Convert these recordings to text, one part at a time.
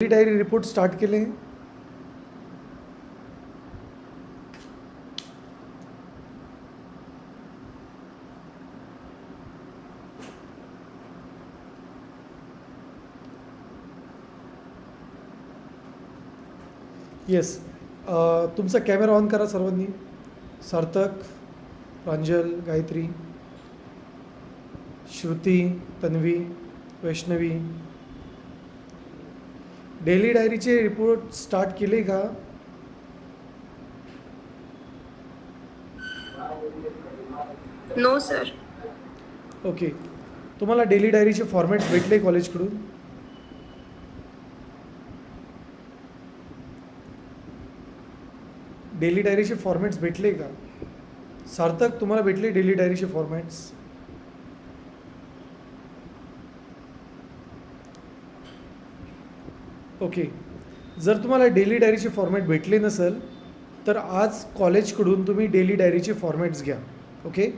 Diary report start केले. Yes, तुमचा camera on करा सर्वांनी. सार्थक, प्रांजल, गायत्री, श्रुती, तन्वी, वैष्णवी. डेली डायरीचे रिपोर्ट स्टार्ट केले का? No sir. ओके, तुम्हाला डेली डायरीचे फॉर्मॅट्स भेटले कॉलेजकडून? डेली डायरीचे फॉर्मॅट्स भेटले का? सार्थक, तुम्हाला भेटले डेली डायरीचे फॉर्मॅट्स? ओके, जर तुम्हाला डेली डायरीचे फॉर्मॅट भेटले नसेल तर आज कॉलेजकडून तुम्ही डेली डायरीचे फॉर्मॅट्स घ्या. ओके,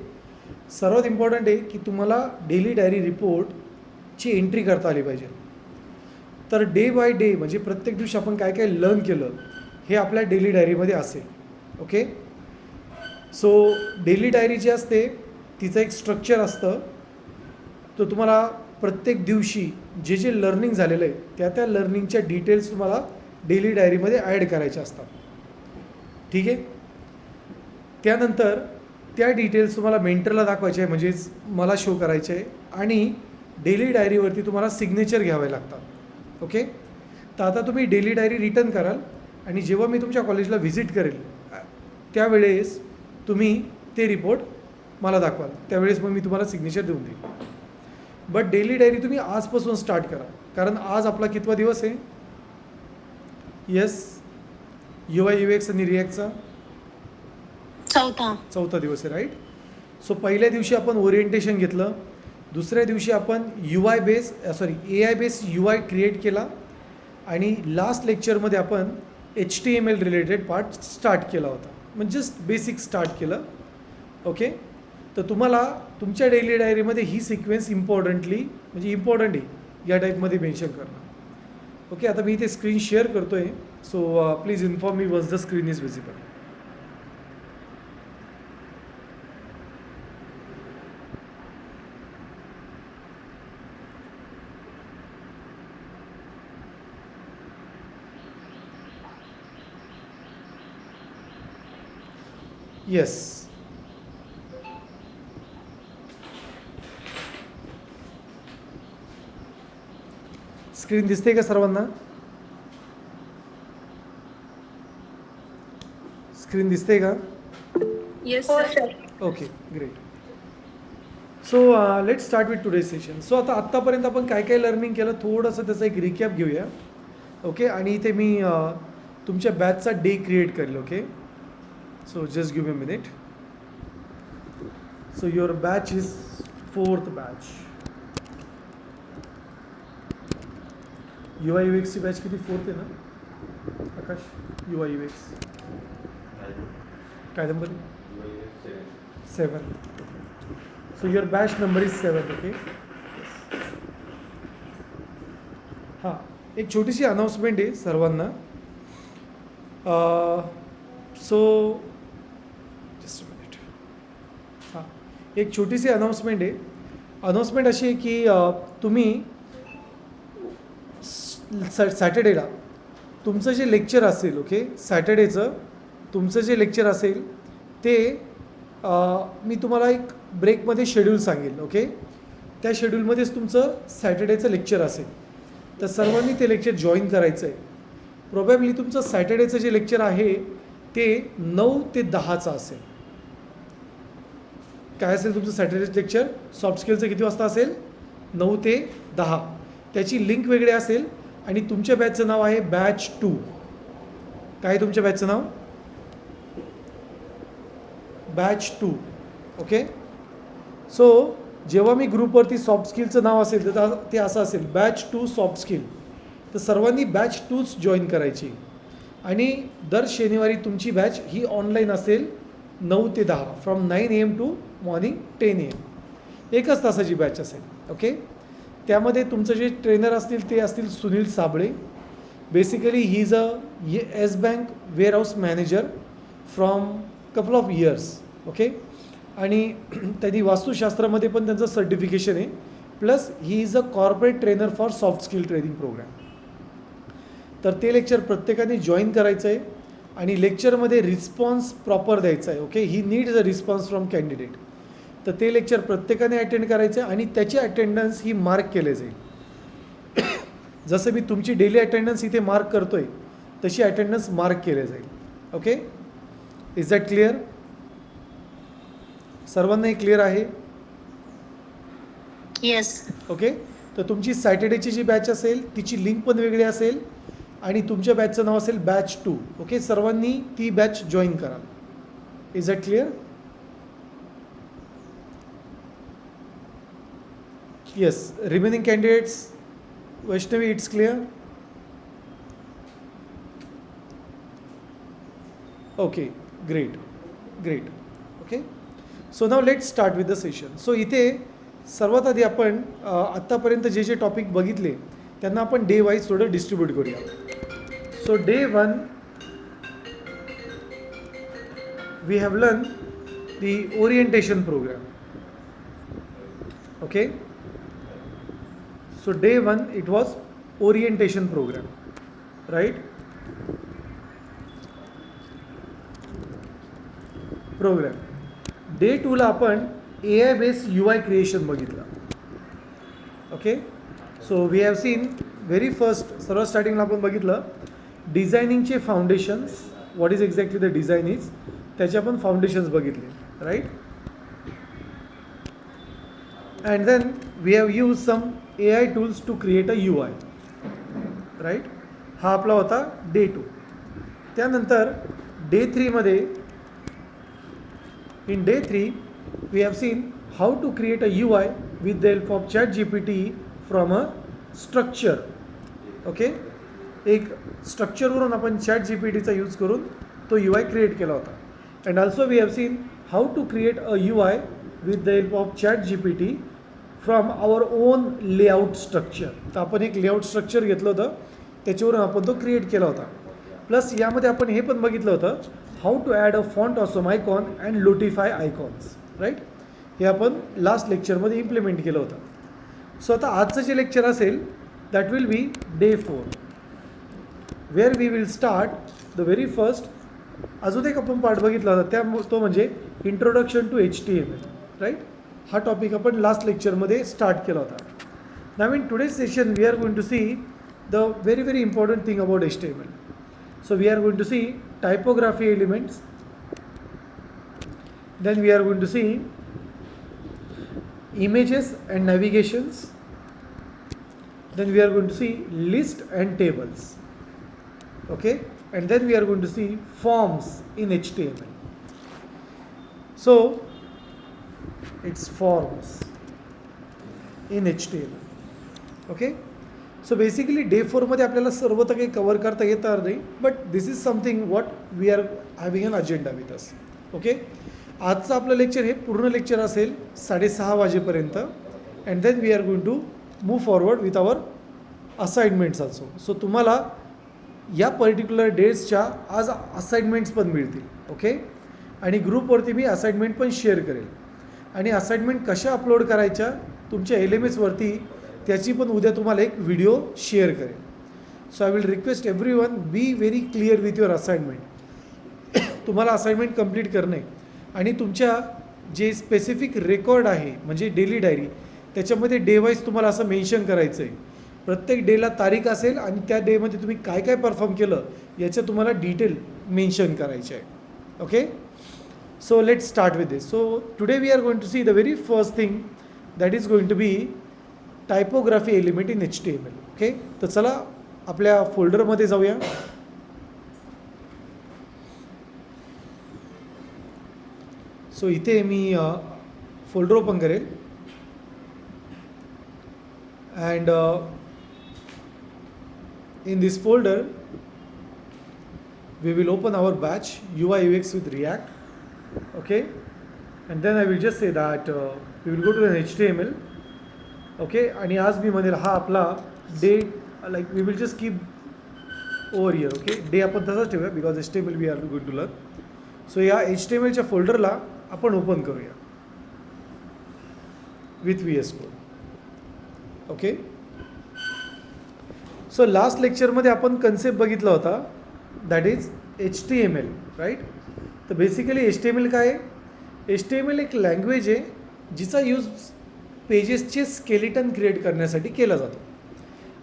सर्वात इम्पॉर्टंट आहे की तुम्हाला डेली डायरी रिपोर्टची एंट्री करता आली पाहिजे. तर डे बाय डे म्हणजे प्रत्येक दिवशी आपण काय काय लर्न केलं हे आपल्या डेली डायरीमध्ये असेल. ओके, सो डेली डायरी जी असते तिचं एक स्ट्रक्चर असतं. तो तुम्हाला प्रत्येक दिवशी जे जे लर्निंग झालेलं आहे त्या लर्निंगच्या डिटेल्स तुम्हाला डेली डायरीमध्ये ॲड करायच्या असतात. ठीक आहे, त्यानंतर त्या डिटेल्स तुम्हाला मेंटरला दाखवायचे आहे, म्हणजेच मला शो करायचे आहे, आणि डेली डायरीवरती तुम्हाला सिग्नेचर घ्यावे लागतात. ओके, तर आता तुम्ही डेली डायरी रिटर्न कराल आणि जेव्हा मी तुमच्या कॉलेजला व्हिजिट करेल त्यावेळेस तुम्ही ते रिपोर्ट मला दाखवाल, त्यावेळेस मग मी तुम्हाला सिग्नेचर देऊन देईन. बट डेली डायरी तुम्ही आजपासून स्टार्ट करा, कारण आज आपला कितवा दिवस आहे? येस, UI/UX आणि रिॲक्टचा चौथा दिवस आहे, राईट. सो पहिल्या दिवशी आपण ओरिएंटेशन घेतलं, दुसऱ्या दिवशी आपण AI बेस UI क्रिएट केला, आणि लास्ट लेक्चरमध्ये आपण HTML रिलेटेड पार्ट स्टार्ट केला होता, म्हणजे जस्ट बेसिक स्टार्ट केलं. ओके, तर तुम्हाला तुमच्या डेली डायरीमध्ये ही सिक्वेन्स इम्पॉर्टंट आहे या टाईपमध्ये मेन्शन करणं. ओके, आता मी इथे स्क्रीन शेअर करतो आहे, so please inform me was the screen is visible. Yes, screen दिसते का सर्वांना? स्क्रीन दिसते का? Yes sir. Okay, great. So let's start with today session. So आत्तापर्यंत आपण काय काय लर्निंग केलं थोडंसं त्याचा एक रिकॅप घेऊया. ओके, आणि इथे मी तुमच्या बॅचचा डे क्रिएट करेल. Okay, so just give me a minute. So your batch is 4th batch. UI/UX ची बॅच किती? 4th आहे ना आकाश? UI/UX काय number? 7. So your batch number is 7. Okay, हां, एक छोटीशी अनाऊन्समेंट आहे सर्वांना. So just a minute. हां, एक छोटीशी अनाऊन्समेंट आहे. अनाऊन्समेंट अशी आहे की तुम्ही सॅटर्डेला तुमचं जे लेक्चर असेल, ओके, सॅटर्डेचं तुमचं जे लेक्चर असेल ते मी तुम्हाला एक ब्रेकमध्ये शेड्यूल सांगेल. ओके, त्या शेड्यूलमध्येच तुमचं सॅटर्डेचं लेक्चर असेल, तर सर्वांनी ते लेक्चर जॉईन करायचं आहे. प्रोबॅबली तुमचं सॅटर्डेचं जे लेक्चर आहे ते 9 ते 10चं असेल. काय असेल तुमचं सॅटर्डेचं लेक्चर? सॉफ्ट स्किलचं किती वाजता असेल? 9 ते 10. त्याची लिंक वेगळी असेल, आणि तुमच्या बॅचचं नाव आहे बॅच 2. काय आहे तुमच्या बॅचचं नाव? बॅच 2. ओके, सो जेव्हा मी ग्रुपवरती सॉफ्ट स्किलचं नाव असेल तर ते असं असेल बॅच 2 सॉफ्ट स्किल. तर सर्वांनी बॅच 2च जॉईन करायची, आणि दर शनिवारी तुमची बॅच ही ऑनलाईन असेल 9 ते 10 from 9 AM to morning 10 AM. एकच तासाची बॅच असेल. ओके, त्यामध्ये तुमचं जे ट्रेनर असतील ते असतील Sunil Sable, Basically, he's a S Bank warehouse manager from couple of years. Okay, आणि त्यांनी वास्तुशास्त्रामध्ये पण त्यांचं सर्टिफिकेशन आहे. Plus he is a corporate trainer for soft skill training programme. तर ते लेक्चर प्रत्येकाने जॉईन करायचं आहे आणि लेक्चरमध्ये रिस्पॉन्स प्रॉपर द्यायचा आहे. Okay, he needs a response from candidate. तर ते लेक्चर प्रत्येकाने अटेंड करायचं आहे आणि त्याची अटेंडन्स ही मार्क केले जाईल. जसं मी तुमची डेली अटेंडन्स इथे मार्क करतो आहे तशी अटेंडन्स मार्क केले जाईल. Okay, is that clear? सर्वांनाही क्लिअर आहे? येस. ओके, तर तुमची सॅटर्डेची जी बॅच असेल तिची लिंक पण वेगळी असेल आणि तुमच्या बॅचचं नाव असेल बॅच 2. ओके, सर्वांनी ती बॅच जॉईन करा. Is that clear? Yes, remaining candidates. Vaishnavi, it's clear? Okay, great great. Okay, so now let start with the session. So इथे सर्वात आधी आपण आत्तापर्यंत जे जे टॉपिक बघितले त्यांना आपण डे वाईज थोडं डिस्ट्रीब्यूट करूया. So day 1 we have learn the orientation programme. Okay, so day 1 it was orientation program, right? Program. Day 2 ला आपण AI based UI creation बघितलं. Okay, so we have seen very first सर्व स्टार्टिंगला आपण बघितलं डिझायनिंगचे foundations. What is exactly the design is, त्याचे आपण फाउंडेशन्स बघितले, right? And then we have use some AI tools to create a UI, right? हा आपला होता डे 2. त्यानंतर डे 3 मध्ये in day 3 we have seen how to create a UI with the help of ChatGPT from a structure. Okay, एक स्ट्रक्चरवरून आपण ChatGPTचा use करून तो UI create केला होता. And also we have seen how to create a UI with the help of ChatGPT from our own layout structure. तर आपण एक layout structure घेतलं होतं, त्याच्यावरून आपण तो क्रिएट केला होता. प्लस यामध्ये आपण हे पण बघितलं होतं how to add a Font Awesome icon and lotify icons, right? हे आपण लास्ट लेक्चरमध्ये इम्प्लिमेंट केलं होतं. सो आता आजचं जे लेक्चर असेल that will be day 4 where we will start the very first. अजून एक आपण पार्ट बघितला होता तो म्हणजे इंट्रोडक्शन टू HTML, राईट? हा टॉपिक आपण लास्ट लेक्चरमध्ये स्टार्ट केला होता. Now in today's session we are going to see the very very important thing about HTML. So we are going to see typography elements, then we are going to see images and navigations, then we are going to see list and tables. Okay, and then we are going to see forms in HTML. So it's forms in HTML. Okay, so basically day 4 मध्ये आपल्याला सर्व तर काही cover करता येणार नाही, but this is something what we are having an agenda with us. Okay, आजचं आपलं लेक्चर हे पूर्ण लेक्चर असेल 6:30 वाजेपर्यंत. And then we are going to move forward with our assignments also. So तुम्हाला या पर्टिक्युलर डेट्सच्या आज असाइनमेंट्स पण मिळतील. ओके, आणि ग्रुपवरती मी असाइनमेंट पण शेअर करेल. आणि असाइनमेंट कशा अपलोड करायच्या तुमच्या LMSवरती त्याची पण उद्या तुम्हाला एक व्हिडिओ शेअर करेल. So I will request every one be very clear with your assignment. तुम्हाला असाइनमेंट कंप्लीट करणे आणि तुमच्या जे स्पेसिफिक रेकॉर्ड आहे म्हणजे डेली डायरी त्याच्यामध्ये डे वाईज तुम्हाला असं मेन्शन करायचं आहे. प्रत्येक डेला तारीख असेल आणि त्या डेमध्ये तुम्ही काय काय परफॉर्म केलं याचं तुम्हाला डिटेल मेन्शन करायचं आहे. Okay, so let's start with this. So today we are going to see the very first thing that is going to be typography element in HTML. Okay, तर चला आपल्या फोल्डरमध्ये जाऊया. सो इथे मी फोल्डर ओपन करेल and in this folder we will open our batch UI UX with React. Okay, and then I will just say that we will go to an HTML. Okay, आणि आज मी म्हणेल हा आपला day like we will just keep over here. Okay, day आपण तसाच ठेवूया because HTML we are going to learn. So या HTMLच्या फोल्डरला आपण ओपन करूया with VS code. Okay, so last लेक्चरमध्ये आपण कन्सेप्ट बघितला होता, दॅट इज HTML, राईट. तर बेसिकली HTML काय आहे? HTML एक लँग्वेज आहे जिचा यूज पेजेसचे स्केलेटन क्रिएट करण्यासाठी केला जातो.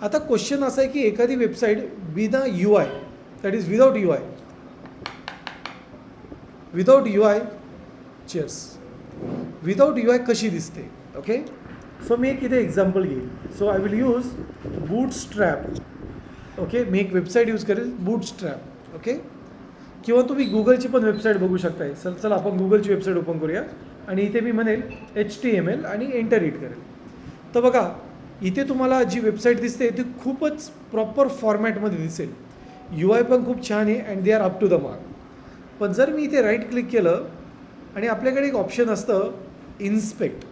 आता क्वेश्चन असा आहे की एखादी वेबसाईट विना UI, that is without UI chairs, without UI कशी दिसते. ओके, सो मी एक इथे एक्झाम्पल घेईन. So I will use Bootstrap. Okay, मी एक वेबसाईट यूज करेल बूटस्ट्रॅप. ओके, किंवा तुम्ही गुगलची पण वेबसाईट बघू शकताय. चला आपण गुगलची वेबसाईट ओपन करूया आणि इथे मी म्हणेल HTML आणि एंटर हिट करेल. तर बघा इथे तुम्हाला जी वेबसाईट दिसते ती खूपच प्रॉपर फॉर्मॅटमध्ये दिसेल. UI पण खूप छान आहे and they are up to the mark. पण जर मी इथे राईट क्लिक केलं आणि आपल्याकडे एक ऑप्शन असतं इन्स्पेक्ट.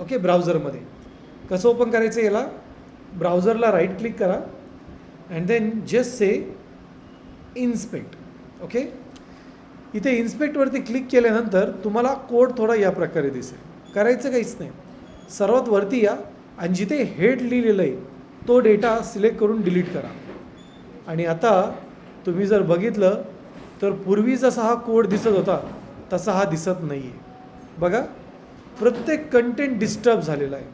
ओके, ब्राउझरमध्ये कसं ओपन करायचं याला? ब्राउझरला राईट क्लिक करा and then just say inspect. Okay, इथे इन्स्पेक्टवरती क्लिक केल्यानंतर तुम्हाला कोड थोडा या प्रकारे दिसेल. करायचं काहीच नाही, सर्वात वरती या आणि जिथे हेड लिहिलेलं आहे तो डेटा सिलेक्ट करून डिलीट करा. आणि आता तुम्ही जर बघितलं तर पूर्वी जसा हा कोड दिसत होता तसा हा दिसत नाही आहे. बघा प्रत्येक कंटेंट डिस्टर्ब झालेला आहे.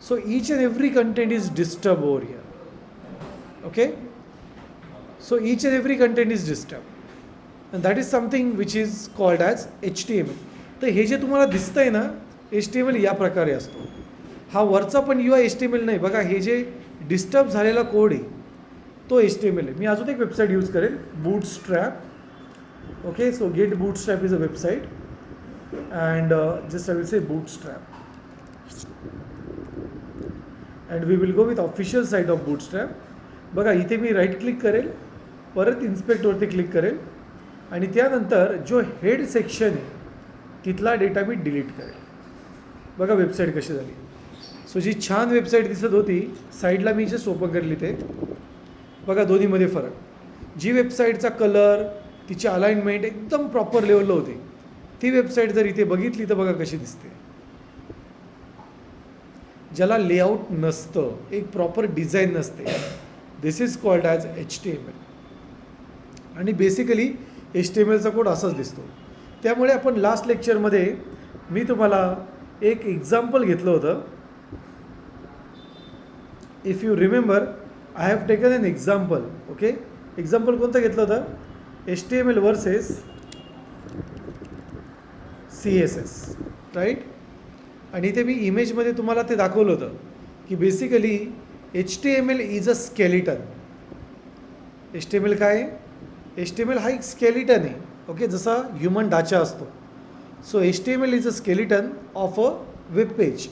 So each and every content is disturb over here. Okay, so each and every content is disturb and that is something which is called as HTML. तर हे जे तुम्हाला दिसतं आहे ना HTML या प्रकारे असतो. हा वरचा पण UI HTML नाही. बघा हे जे डिस्टर्ब झालेला कोड आहे तो HTML आहे. मी अजून एक वेबसाईट यूज करेल Bootstrap. Okay, so gate bootstrap is a website and just I will say bootstrap and we will go with official site of bootstrap. बघा इथे मी राईट क्लिक करेल, परत इन्स्पेक्टवरती क्लिक करेल आणि त्यानंतर जो हेड सेक्शन आहे तिथला डेटा मी डिलीट करेल. बघा वेबसाईट कशी झाली. सो जी छान वेबसाईट दिसत होती साईडला मी जस्ट ओपन करेल इथे. बघा दोन्हीमध्ये फरक. जी वेबसाईटचा कलर तिची अलाइनमेंट एकदम प्रॉपर लेवलला होती ती वेबसाईट जर इथे बघितली तर बघा कशी दिसते. ज्याला लेआउट नसतं, एक प्रॉपर डिझाईन नसते, दिस इज कॉल्ड ॲज HTML. आणि बेसिकली HTMLचा कोड असाच दिसतो. त्यामुळे आपण लास्ट लेक्चरमध्ये मी तुम्हाला एक एक्झाम्पल घेतलं होतं. If you remember I have taken an example. Okay, example कोणतं घेतलं होतं? HTML versus CSS, right. आणि इथे मी इमेजमध्ये तुम्हाला ते दाखवलं होतं की basically HTML is a skeleton. HTML काय आहे? HTML हा एक स्केलिटन आहे. ओके, जसा ह्युमन डाचा असतो. So HTML is a skeleton of a web page.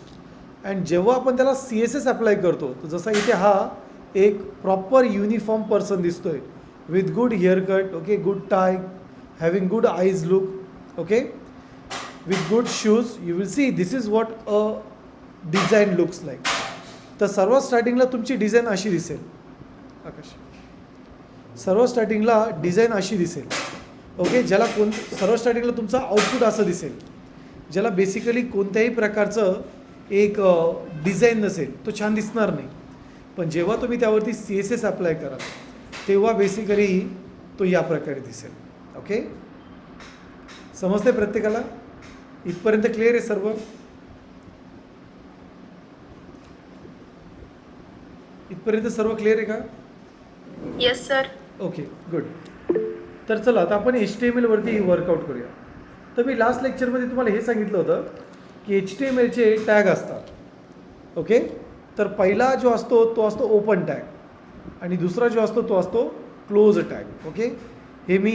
And जेव्हा आपण त्याला CSS अप्लाय करतो तर जसा इथे हा एक प्रॉपर युनिफॉर्म पर्सन दिसतोय with good haircut. Okay, good tie, having good eyes look. Okay, with good shoes, you will see this is what a design looks like. तर सर्वात स्टार्टिंगला तुमची डिझाईन अशी दिसेल. आकाश, सर्वात स्टार्टिंगला डिझाईन अशी दिसेल. ओके, ज्याला सर्वात स्टार्टिंगला तुमचा आउटपुट असं दिसेल ज्याला बेसिकली कोणत्याही प्रकारचं एक डिझाईन नसेल, तो छान दिसणार नाही. पण जेव्हा तुम्ही त्यावरती CSS अप्लाय कराल तेव्हा बेसिकली तो या प्रकारे दिसेल. ओके, समजते प्रत्येकाला? इथपर्यंत क्लिअर आहे सर्व? इथपर्यंत सर्व क्लिअर आहे का? Yes sir. Okay, good. तर चला आता आपण HTMLवरती वर्कआउट करूया. तर मी लास्ट लेक्चरमध्ये तुम्हाला हे सांगितलं होतं की HTMLचे टॅग असतात. ओके, तर पहिला जो असतो तो असतो ओपन टॅग आणि दुसरा जो असतो तो असतो क्लोज टॅग. ओके, हे मी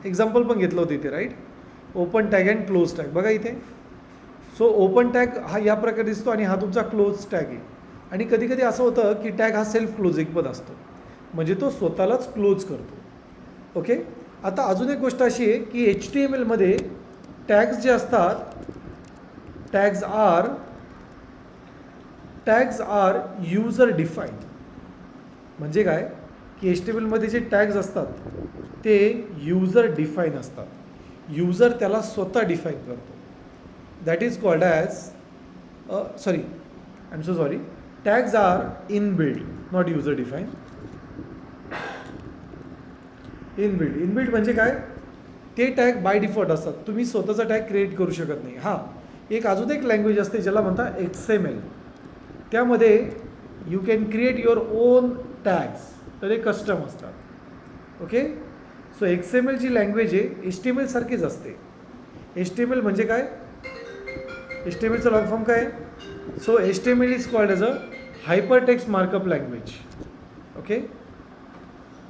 एक्झाम्पल पण घेतलं होतं इथे, right. Open tag and close tag. बघा इथे. सो ओपन टॅग हा या प्रकारे दिसतो आणि हा तुमचा क्लोज टॅग आहे. आणि कधी कधी असं होतं की टॅग हा सेल्फ क्लोजिंग पण असतो, म्हणजे तो स्वतःलाच क्लोज करतो. ओके, आता अजून एक गोष्ट अशी आहे की HTMLमध्ये टॅग्स जे असतात टॅग्स आर युजर डिफाईन्ड. म्हणजे काय? की एच टी एम एलमध्ये जे टॅग्स असतात ते युजर डिफाईन असतात. युजर त्याला स्वतः डिफाईन करतो. That is called as sorry I am so sorry, tags are inbuilt, not user define. Inbuilt म्हणजे काय, ते टॅग बाय डिफॉल्ट असतात, तुम्ही स्वतःचा टॅग क्रिएट करू शकत नाही. हां, एक अजून एक लँग्वेज असते ज्याला म्हणतात XML. त्यामध्ये you can create your on tags, तर ते कस्टम असतात. ओके, सो XML जी लँग्वेज आहे HTML सारखीच असते. HTML म्हणजे काय, HTMLचा लॉंग फॉर्म काय आहे? So HTML is called as a hyper text markup language. Okay,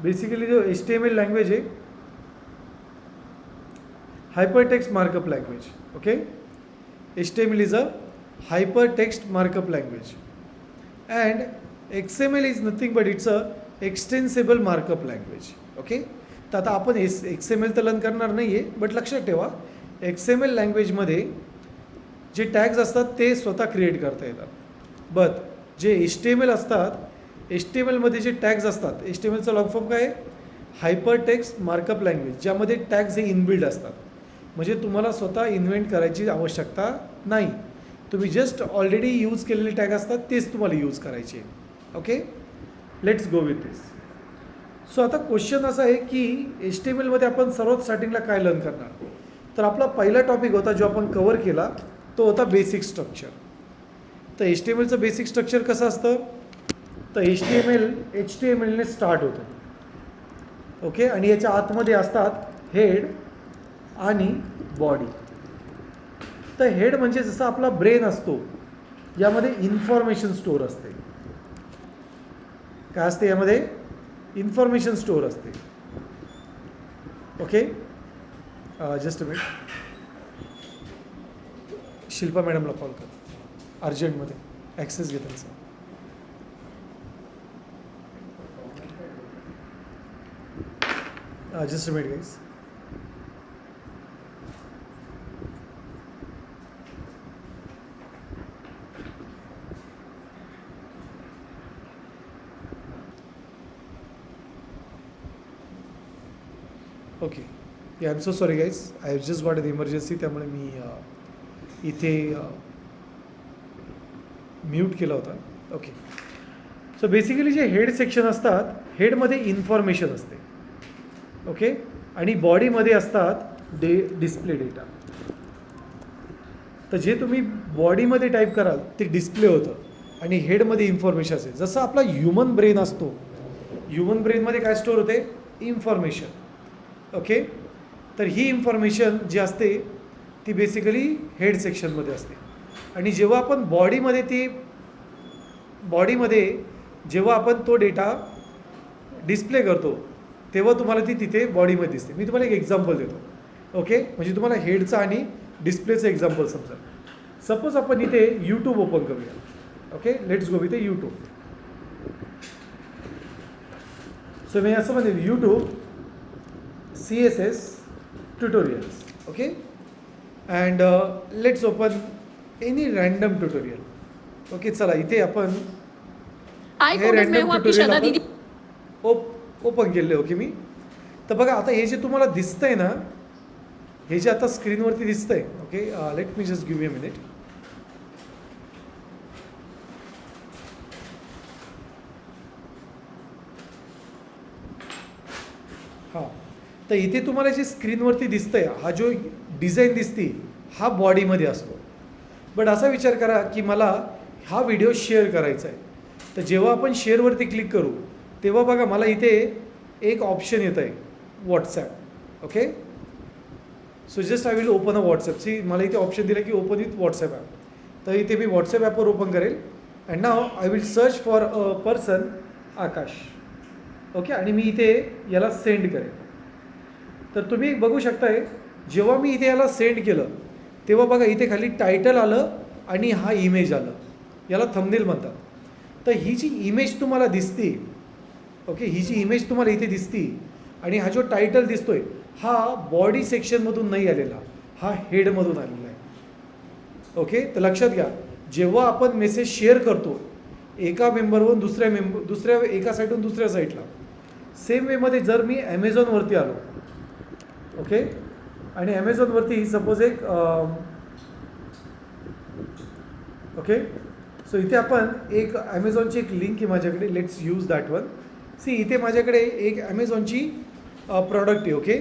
basically जो HTML लँग्वेज आहे hyper text markup language. Okay, HTML is a hyper text markup language and XML is nothing but it's a extensible markup language. Okay, तर आता आपण XML तर learn करणार नाही आहे, but लक्षात ठेवा XML लँग्वेजमध्ये जे टॅग्स असतात ते स्वतः क्रिएट करता येतात. बट जे HTML असतात, HTMLमध्ये जे टॅग्स असतात, HTMLचा लॉंग फॉर्म काय आहे? हायपर टेक्स्ट मार्कअप लँग्वेज, ज्यामध्ये टॅग्स हे इनबिल्ड असतात. म्हणजे तुम्हाला स्वतः इन्व्हेंट करायची आवश्यकता नाही, तुम्ही जस्ट ऑलरेडी यूज केलेले टॅग असतात तेच तुम्हाला यूज करायचे. Okay, let's go with this. So आता क्वेश्चन असा आहे की HTMLमध्ये आपण सर्वात स्टार्टिंगला काय लर्न करणार? तर आपला पहिला टॉपिक होता जो आपण कवर केला तो होता बेसिक स्ट्रक्चर. तर HTMLचं बेसिक स्ट्रक्चर कसं असतं? तर HTMLने स्टार्ट होतं. ओके, आणि याच्या आतमध्ये असतात हेड आणि बॉडी. तर हेड म्हणजे जसं आपला ब्रेन असतो, यामध्ये इन्फॉर्मेशन स्टोअर असते. काय असते यामध्ये? इन्फॉर्मेशन स्टोअर असते. Okay, just a minute, Shilpa मॅडमला कॉल कर अर्जंटमध्ये, ॲक्सेस घे त्यांचा. Just a minute guys. Okay, I am so sorry guys, I have just got an emergency, त्यामुळे मी इथे म्यूट केला होता. ओके, सो बेसिकली जे हेड सेक्शन असतात, हेडमध्ये इन्फॉर्मेशन असते. ओके, आणि बॉडीमध्ये असतात डिस्प्ले डेटा. तर जे तुम्ही बॉडीमध्ये टाईप कराल ते डिस्प्ले होतं आणि हेडमध्ये इन्फॉर्मेशन असेल. जसं आपला ह्युमन ब्रेन असतो, ह्युमन ब्रेनमध्ये काय स्टोअर होते? इन्फॉर्मेशन. ओके, तर ही इन्फॉर्मेशन जी असते ती बेसिकली हेड सेक्शनमध्ये असते. आणि जेव्हा आपण बॉडीमध्ये जेव्हा आपण तो डेटा डिस्प्ले करतो तेव्हा तुम्हाला ती तिथे बॉडीमध्ये दिसते. मी तुम्हाला एक एक्झाम्पल देतो. ओके, म्हणजे तुम्हाला हेडचं आणि डिस्प्लेचं एक्झाम्पल समजा. सपोज आपण इथे यूट्यूब ओपन करूया. Okay, let's go with YouTube. So मी असं म्हणेन YouTube CSS tutorials. Okay, and let's open any random tutorial. Okay, चला इथे आपण हे रँडम ट्युटोरियल ओपन केले. ओके, मी तर बघा आता हे जे तुम्हाला दिसतंय ना, हे जे आता स्क्रीनवरती दिसतंय. Okay, let me just give me a minute. हां, तर इथे तुम्हाला जे स्क्रीनवरती दिसतंय, हा जो डिझाईन दिसते हा बॉडीमध्ये असतो. बट असा विचार करा की मला हा व्हिडिओ शेअर करायचा आहे. तर जेव्हा आपण शेअरवरती क्लिक करू तेव्हा बघा मला इथे एक ऑप्शन येतं आहे WhatsApp. Okay, so just I will open a WhatsApp. See, मला इथे ऑप्शन दिलं की ओपन विथ व्हॉट्सॲप ॲप. तर इथे मी व्हॉट्सॲप ॲपवर ओपन करेल and now I will search for a person Akash. Okay, आणि मी इथे याला सेंड करेल. तर तुम्ही बघू शकताय जेव्हा मी इथे याला सेंड केलं तेव्हा बघा इथे खाली टायटल आलं आणि हा इमेज आलं, याला थंबनेल म्हणतात. तर ही जी इमेज तुम्हाला दिसते, ओके, ही जी इमेज तुम्हाला इथे दिसते आणि हा जो टायटल दिसतोय हा बॉडी सेक्शनमधून नाही आलेला, हा हेडमधून आलेला आहे. ओके, तर लक्षात घ्या, जेव्हा आपण मेसेज शेअर करतो एका मेंबरवरून दुसऱ्या एका साईडहून दुसऱ्या साईडला, सेम वेमध्ये जर मी ॲमेझॉनवरती आलो, ओके, आणि ॲमेझॉनवरती सपोज एक ओके, सो इथे आपण एक ॲमेझॉनची एक लिंक आहे माझ्याकडे, let's use that one. See इथे माझ्याकडे एक ॲमेझॉनची प्रॉडक्ट आहे. ओके,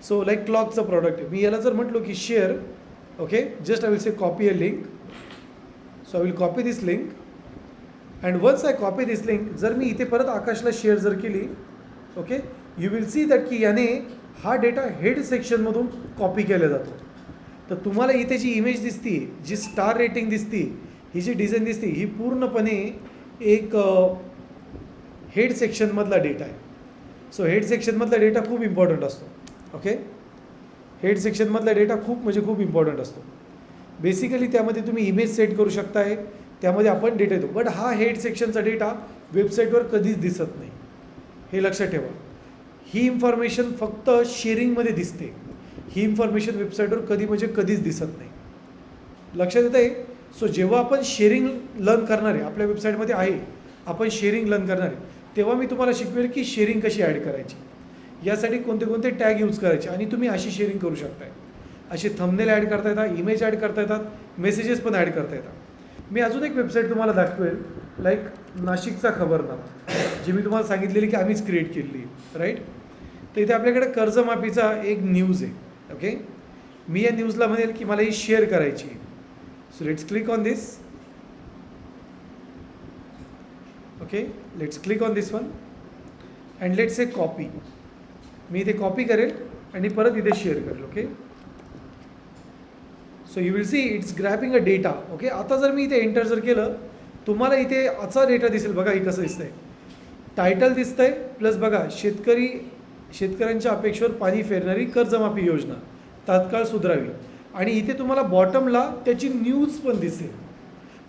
सो लाईक क्लॉकचं प्रॉडक्ट आहे. मी याला जर म्हटलो की share, okay, just I will say copy a link. So I will copy this link and once I copy this link, जर मी इथे परत आकाशला शेअर जर केली, okay, you will see that की याने हा डेटा हेड सेक्शनमधून कॉपी केला जातो. तर तुम्हाला इथे जी इमेज दिसती, जी स्टार रेटिंग दिसती, ही जी डिझाईन दिसते, ही पूर्णपणे एक हेड सेक्शनमधला डेटा आहे. सो हेड सेक्शनमधला डेटा खूप इम्पॉर्टंट असतो. ओके, हेड सेक्शनमधला डेटा खूप म्हणजे खूप इम्पॉर्टंट असतो. बेसिकली त्यामध्ये तुम्ही इमेज सेट करू शकताय, त्यामध्ये आपण डेटा येतो. बट हा हेड सेक्शनचा डेटा वेबसाईटवर कधीच दिसत नाही, हे लक्षात ठेवा. ही इन्फॉर्मेशन फक्त शेअरिंगमध्ये दिसते. ही इन्फॉर्मेशन वेबसाईटवर कधी म्हणजे कधीच दिसत नाही. लक्षात येतं आहे. सो जेव्हा आपण शेअरिंग लर्न करणार आहे, आपल्या वेबसाईटमध्ये आहे, आपण शेअरिंग लर्न करणार आहे, तेव्हा मी तुम्हाला शिकवेल की शेअरिंग कशी ॲड करायची, यासाठी कोणते कोणते टॅग यूज करायचे, आणि तुम्ही अशी शेअरिंग करू शकताय. असे थंबनेल ॲड करता येतात, इमेज ॲड करता येतात, मेसेजेस पण ॲड करता येतात. मी अजून एक वेबसाईट तुम्हाला दाखवेल, लाईक नाशिकचा खबरनामा, जी मी तुम्हाला सांगितलेली की आम्हीच क्रिएट केलेली, राईट. तर इथे आपल्याकडे कर्जमाफीचा एक न्यूज आहे. ओके, मी या न्यूजला म्हणेल की मला ही शेअर करायची आहे. So let's click on this. Okay, let's click on this one and let's say copy. मी इथे कॉपी करेल आणि परत इथे शेअर करेल. Okay, so you will see it's grabbing a data. Okay, आता जर मी इथे एंटर जर केलं, तुम्हाला इथे असा डेटा दिसेल. बघा हे कसं दिसतंय, टायटल दिसतंय, प्लस बघा शेतकऱ्यांच्या अपेक्षेवर पाणी फेरणारी कर्जमाफी योजना तात्काळ सुधारावी, आणि इथे तुम्हाला बॉटमला त्याची न्यूज पण दिसेल.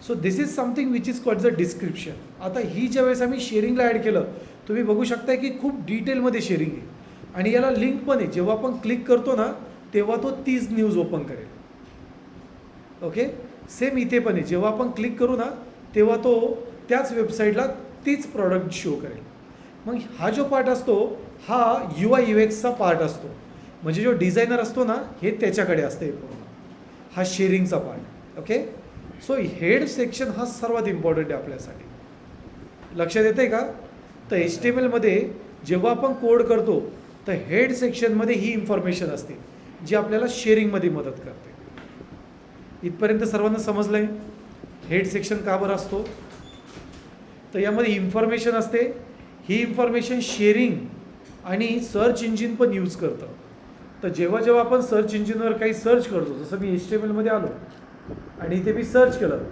So this is something which is called the description. आता ही ज्यावेळेस आम्ही शेअरिंगला ॲड केलं, तुम्ही बघू शकताय की खूप डिटेलमध्ये शेअरिंग आहे, आणि याला लिंक पण आहे. जेव्हा आपण क्लिक करतो ना, तेव्हा तो तीच न्यूज ओपन करेल. ओके, सेम इथे पण आहे. जेव्हा आपण क्लिक करू ना, तेव्हा तो त्याच वेबसाईटला तीच प्रॉडक्ट शो करेल. मग हा जो पार्ट असतो, हा UI/UXचा पार्ट असतो. म्हणजे जो डिझायनर असतो ना, हे त्याच्याकडे असते पूर्ण, हा शेअरिंगचा part. Okay, so head section हा सर्वात इम्पॉर्टंट आहे आपल्यासाठी. लक्षात येतं आहे का? तर HTMLमध्ये जेव्हा आपण कोड करतो, तर हेड सेक्शनमध्ये ही इन्फॉर्मेशन असते, जी आपल्याला शेअरिंगमध्ये मदत करते. इथपर्यंत सर्वांना समजलं आहे हेड सेक्शन का बरं असतो? तर यामध्ये इन्फॉर्मेशन असते. ही इन्फॉर्मेशन शेअरिंग आणि सर्च इंजिन पण यूज करतं. तर जेव्हा जेव्हा आपण सर्च इंजिनवर काही सर्च करतो, जसं मी HTMLमध्ये आलो आणि इथे मी सर्च केलं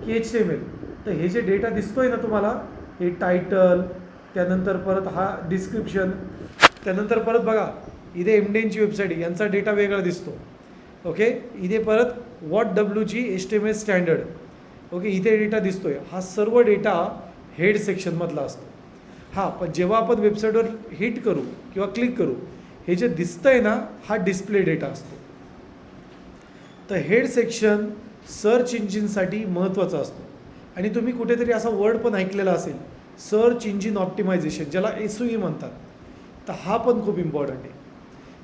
की HTML, तर हे जे डेटा दिसतोय ना तुम्हाला, हे टायटल, त्यानंतर परत हा डिस्क्रिप्शन, त्यानंतर परत बघा इथे MDNची वेबसाईट आहे, यांचा डेटा वेगळा दिसतो. ओके, इथे परत WG HTML स्टँडर्ड, ओके, इथे डेटा दिसतोय. हा सर्व डेटा हेड सेक्शनमधला असतो. हां, पण जेव्हा आपण वेबसाईटवर हिट करू किंवा क्लिक करू, हे जे दिसतंय ना, हा डिस्प्ले डेटा असतो. तर हेड सेक्शन सर्च इंजिनसाठी महत्त्वाचा असतो. आणि तुम्ही कुठेतरी असा वर्ड पण ऐकलेला असेल, सर्च इंजिन ऑप्टिमायझेशन, ज्याला SEO म्हणतात. तर हा पण खूप इम्पॉर्टंट आहे.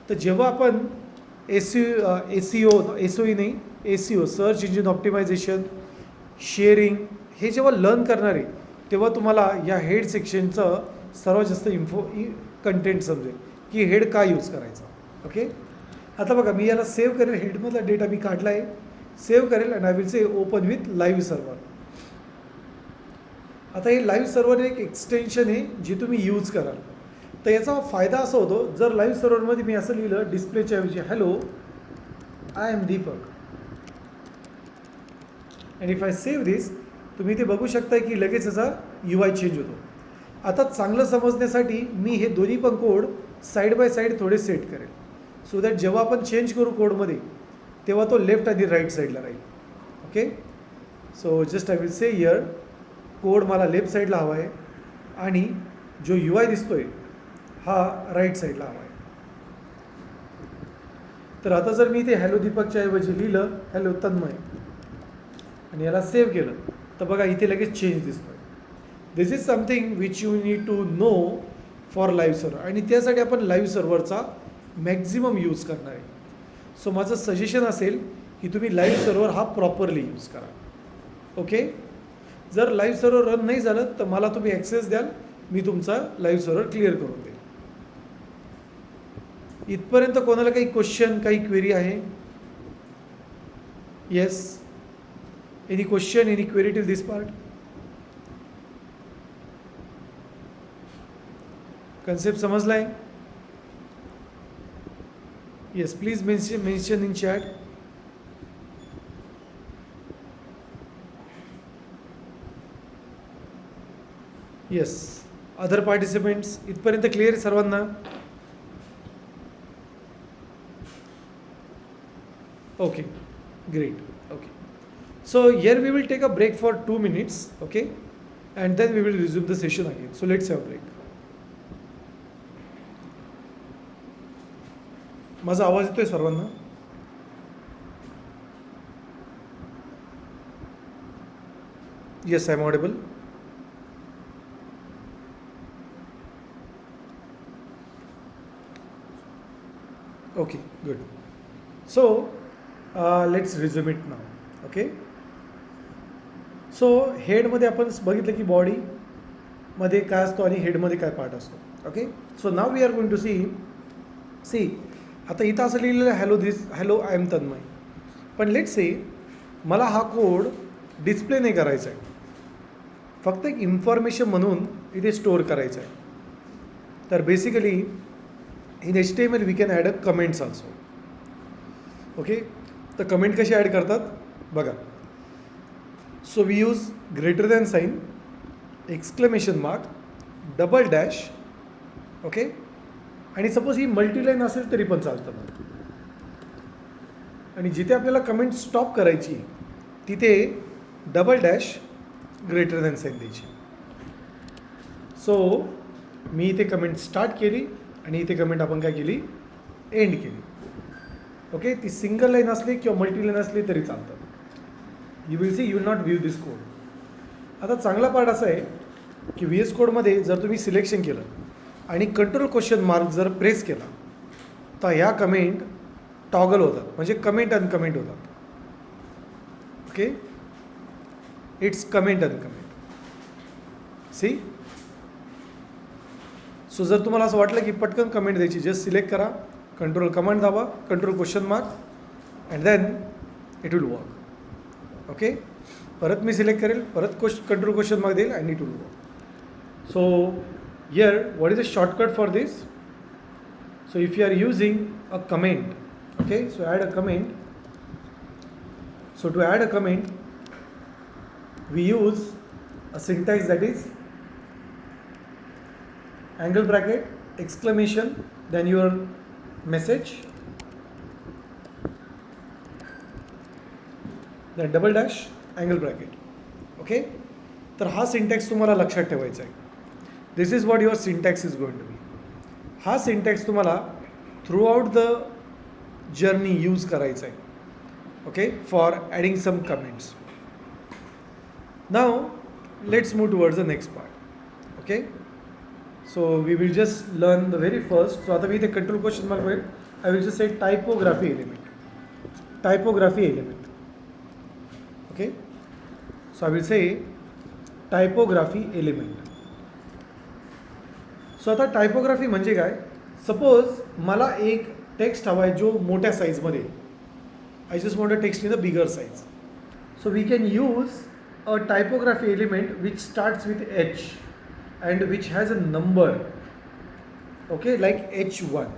तर जेव्हा आपण SEO search engine optimization, sharing हे जेव्हा लर्न करणार आहे, तेव्हा तुम्हाला या हेड सेक्शनचं सर्वात जास्त कंटेंट समजेल की हेड का यूज करायचा. ओके, आता बघा मी याला सेव्ह करेल. हेडमधला डेटा मी काढला आहे, सेव्ह करेल and I will say open with live server. आता हे लाईव्ह सर्व्हर एक एक्सटेन्शन आहे जी तुम्ही यूज कराल. तर याचा फायदा असा होतो, जर लाईव्ह सर्व्हरमध्ये मी असं लिहिलं डिस्प्लेच्या ऐवजी, hello I am Deepak, and if I save this, तुम्ही ते बघू शकता की लगेच याचा UI चेंज होतो. आता चांगलं समजण्यासाठी मी हे दोन्ही पण कोड साईड बाय साईड थोडे सेट करेल, सो दॅट जेव्हा आपण चेंज करू कोडमध्ये, तेव्हा तो लेफ्ट आणि राईट साईडला राहील. Okay, so just I will say here, code मला लेफ्ट साईडला हवा आहे आणि जो UI दिसतोय हा राईट साईडला हवा आहे. तर आता जर मी इथे हॅलो दीपकच्या ऐवजी लिहिलं हॅलो तन्मय आणि याला सेव्ह केलं, तर बघा इथे लगेच चेंज दिसतोय. This is something which you need to know for live server आणि त्यासाठी आपण लाईव्ह सर्व्हरचा मॅक्झिमम यूज करणार आहे. सो माझं सजेशन असेल की तुम्ही लाईव्ह सर्व्हर हा प्रॉपरली यूज करा. ओके, जर लाईव्ह सर्व्हर रन नाही झालं तर मला तुम्ही ॲक्सेस द्याल, मी तुमचा लाईव्ह सर्व्हर क्लिअर करून देईल. इथपर्यंत कोणाला काही क्वेश्चन, काही क्वेरी आहे? Yes, any question, any query till this part? Concept समजला आहे? Yes, please mention in chat. Yes, other participants, इथपर्यंत क्लिअर आहे सर्वांना? Okay, great. Okay, so here we will take a break for 2 minutes, okay, and then we will resume the session again. So let's have a break. माझा आवाज येतोय सर्वांना? Yes, I am audible. Okay, good. So let's resume it now. Okay, so हेडमध्ये आपण बघितलं की बॉडीमध्ये काय असतो आणि हेडमध्ये काय पार्ट असतो. Okay, so now we are going to see आता इथं असं लिहिलेलं आहे हॅलो आय एम तन्मय. पण लेट्स से मला हा कोड डिस्प्ले नाही करायचा आहे, फक्त एक इन्फॉर्मेशन म्हणून इथे स्टोअर करायचं आहे. तर basically in HTML we can add a comments also. Okay, तर कमेंट कशी ॲड करतात बघा. So we use greater than sign, exclamation mark, double dash. Okay, आणि सपोज ही मल्टीलाईन असेल तरी पण चालतं मग. आणि जिथे आपल्याला कमेंट स्टॉप करायची तिथे double dash greater than sign द्यायची. सो मी इथे कमेंट स्टार्ट केली आणि इथे कमेंट आपण काय केली, एंड केली. ओके, ती सिंगल लाईन असली किंवा मल्टी लाईन असली तरी चालतं. You will C, you will not view this code. आता चांगला पार्ट असा आहे की VS कोडमध्ये जर तुम्ही सिलेक्शन केलं आणि कंट्रोल क्वेश्चन मार्क जर प्रेस केला तर ह्या कमेंट टॉगल होतात, म्हणजे कमेंट अनकमेंट होतात. Okay, it's comment uncomment. See, so जर तुम्हाला असं वाटलं की पटकन कमेंट द्यायची, जस्ट सिलेक्ट करा, कंट्रोल कमांड दाबा, control question mark, and then it will work. Okay, परत मी सिलेक्ट करेल, परत कंट्रोल क्वेश्चन मार्क देईल and it will work. So here what is a shortcut for this? So if you are using a comment, okay, so add a comment. So to add a comment we use a syntax that is angle bracket, exclamation, then your message, then double dash, angle bracket. Okay, तर हा syntax तुम्हाला लक्षात ठेवायचा आहे. This is what your syntax is going to be. हा syntax तुम्हाला throughout the journey use करायचा आहे. Okay, for adding some comments. Now let's move towards the next part. Okay, so we will just learn the very first. So आता मी इथे control question mark होईल. I will just say typography element. Typography element. Okay, so I will say typography element. So आता typography म्हणजे काय? Suppose मला एक text हवा आहे जो मोठ्या साईजमध्ये. I just want a text in a bigger size. So we can use a typography element which starts with H and which has a number, okay, like H1.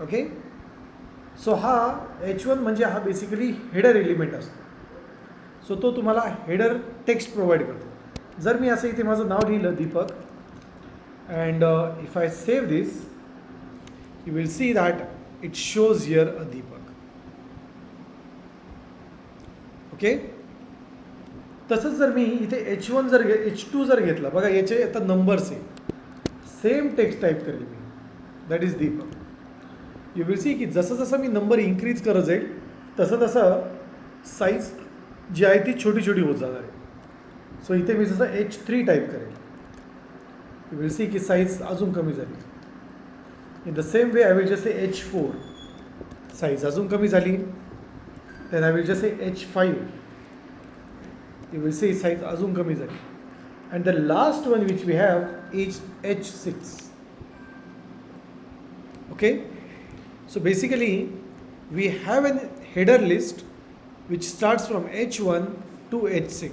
okay, so हा H1 म्हणजे हा basically header element असतो. So तो तुम्हाला header text provide करतो. जर मी असं इथे माझं नाव लिहिलं Deepak and if I save this you will see that it shows here a Deepak. Okay, तसंच जर मी इथे H1 जर H2 जर घेतला, बघा याचे आता नंबर्स आहे, सेम टेक्स्ट टाईप करेल मी, that is Deepak. You will see की जसं जसं मी नंबर इन्क्रीज करत जाईल तसं तसं साईज जी आहे ती छोटी छोटी होत जाणार आहे. सो इथे मी जसं H3 टाईप करेल. यू विल सी की साईज अजून कमी झाली. In the same way I will just say H4, size अजून कमी झाली. Then I will just say H5, you will see size अजून कमी झाली. And the last one which we have is H6. Okay, so basically we have an header list which starts from H1 to H6.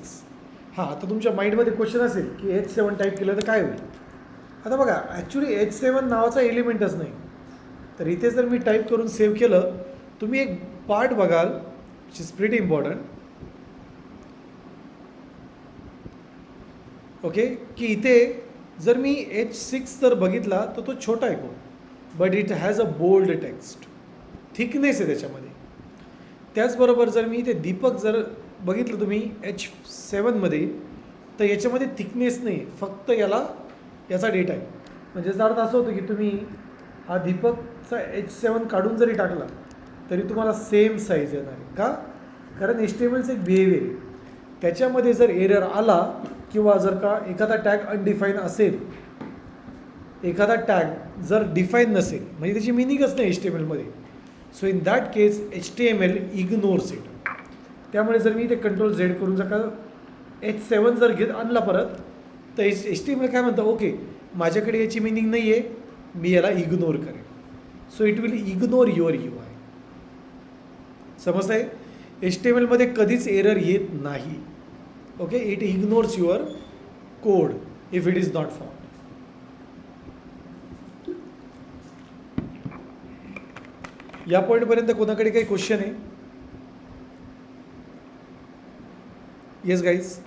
हां, आता तुमच्या माइंडमध्ये question असेल की H7 type केलं तर काय होईल. आता बघा, ॲक्च्युली H7 नावाचा एलिमेंटच नाही. तर इथे जर मी टाईप करून सेव्ह केलं, तुम्ही एक पार्ट बघाल which is pretty important. Okay, की इथे जर मी H6 जर बघितला तर तो छोटा आहे खूप, but it has a bold text, thickness आहे त्याच्यामध्ये. त्याचबरोबर जर मी इथे दीपक जर बघितलं तुम्ही H7मध्ये, तर याच्यामध्ये थिकनेस नाही, फक्त याचा डेटा आहे. म्हणजे याचा अर्थ असं होतं की तुम्ही हा दीपकचा H7 काढून जरी टाकला तरी तुम्हाला सेम साईज येणार आहे. का? कारण HTMLचं एक बिहेवियर आहे, त्याच्यामध्ये जर एरर आला किंवा जर का एखादा टॅग अनडिफाईन असेल, एखादा टॅग जर डिफाईन नसेल, म्हणजे त्याची मिनिंगच नाही HTMLमध्ये, so in that case HTML ignores it. त्यामुळे जर मी ते Ctrl Z करून जर का H7 जर आणला परत, तर HTML काय म्हणतं, ओके माझ्याकडे याची मिनिंग नाही आहे, मी याला इग्नोर करेन. So it will ignore your UI. समजतं आहे? HTMLमध्ये कधीच एरर येत नाही. Okay, it ignores your code if it is not found. या पॉईंटपर्यंत कोणाकडे काही क्वेश्चन आहे? Yes guys.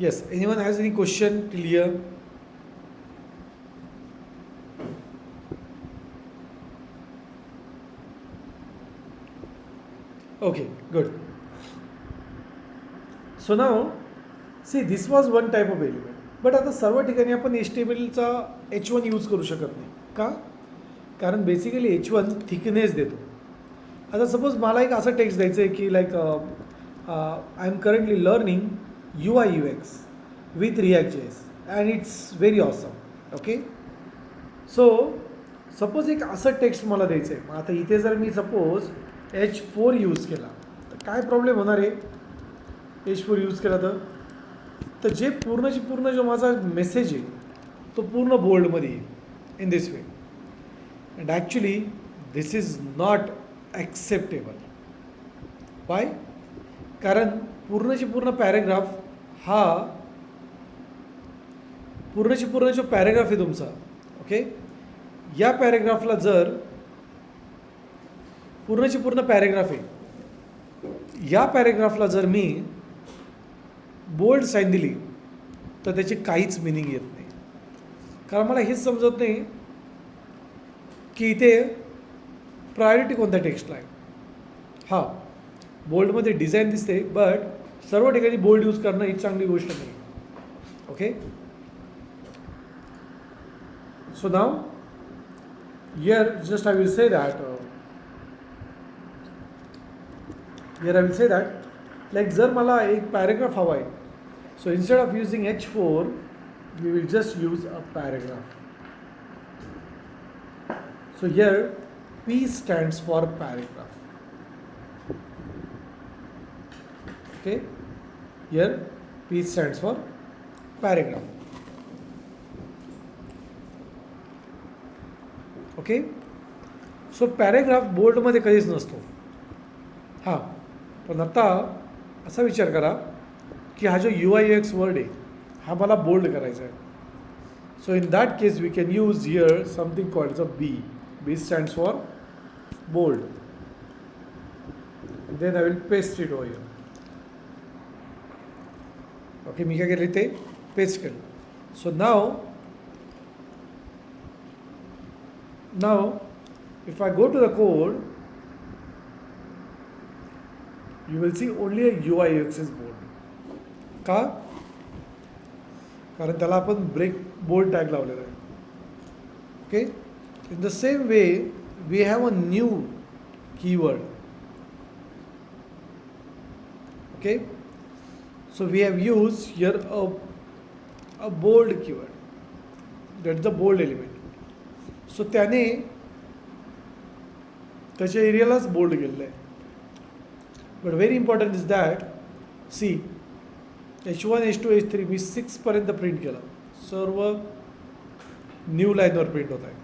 Yes, anyone has any question till here? Okay, good. So now, see this was one type of element. But आता सर्व ठिकाणी आपण HTMLचा H1 use करू शकत नाही. का? कारण बेसिकली H1 थिकनेस देतो. आता सपोज मला एक असं टेक्स्ट द्यायचं आहे की like I am currently learning UI UX with React.js and it's very awesome. Okay, so suppose एक असं टेक्स्ट मला द्यायचं आहे. मग आता इथे जर मी सपोज H4 यूज केला तर काय प्रॉब्लेम होणार आहे? H4 यूज केला तर जे पूर्ण जो माझा मेसेज आहे तो पूर्ण बोल्डमध्ये येईल in this way. And actually this is not acceptable. Y? कारण पूर्ण पॅरेग्राफ हा पूर्ण जो पॅरेग्राफ आहे तुमचा, ओके, या पॅरेग्राफला जर पूर्ण पॅरेग्राफ आहे, या पॅरेग्राफला जर मी बोल्ड साईन दिली तर त्याची काहीच मिनिंग येत नाही. कारण मला हेच समजत नाही की इथे प्रायोरिटी कोणत्या टेक्स्टला आहे. हां, बोल्डमध्ये डिझाईन दिसते, बट सर्व ठिकाणी बोल्ड यूज करणं ही चांगली गोष्ट नाही. Okay, so now here just I will say that like जर मला एक पॅरेग्राफ हवा आहे, so instead of using H4 we will just use a paragraph. So here P stands for paragraph. Okay, here P stands for paragraph. Okay, so paragraph बोल्डमध्ये कधीच नसतो. हां, पण आता असा विचार करा की हा जो UI UX वर्ड आहे हा मला बोल्ड करायचा आहे. So in that case we can use here something called a B. B stands for bold. And then I will paste it over here. Okay, मी काय केलं ते पेस्ट केलं. So now if I go to the code, you will see only a UI UX is bold. का? कारण त्याला आपण break bold tag लावलेला आहे. Okay, in the same way we have a new keyword. Okay, So we have used here a bold keyword. That's the bold element. So त्याने त्याच्या एरियालाच bold केलेलं आहे. But very important is that see H1 H2 H3 मी 6 पर्यंत print केलं, सर्व new लाईनवर print होत आहे.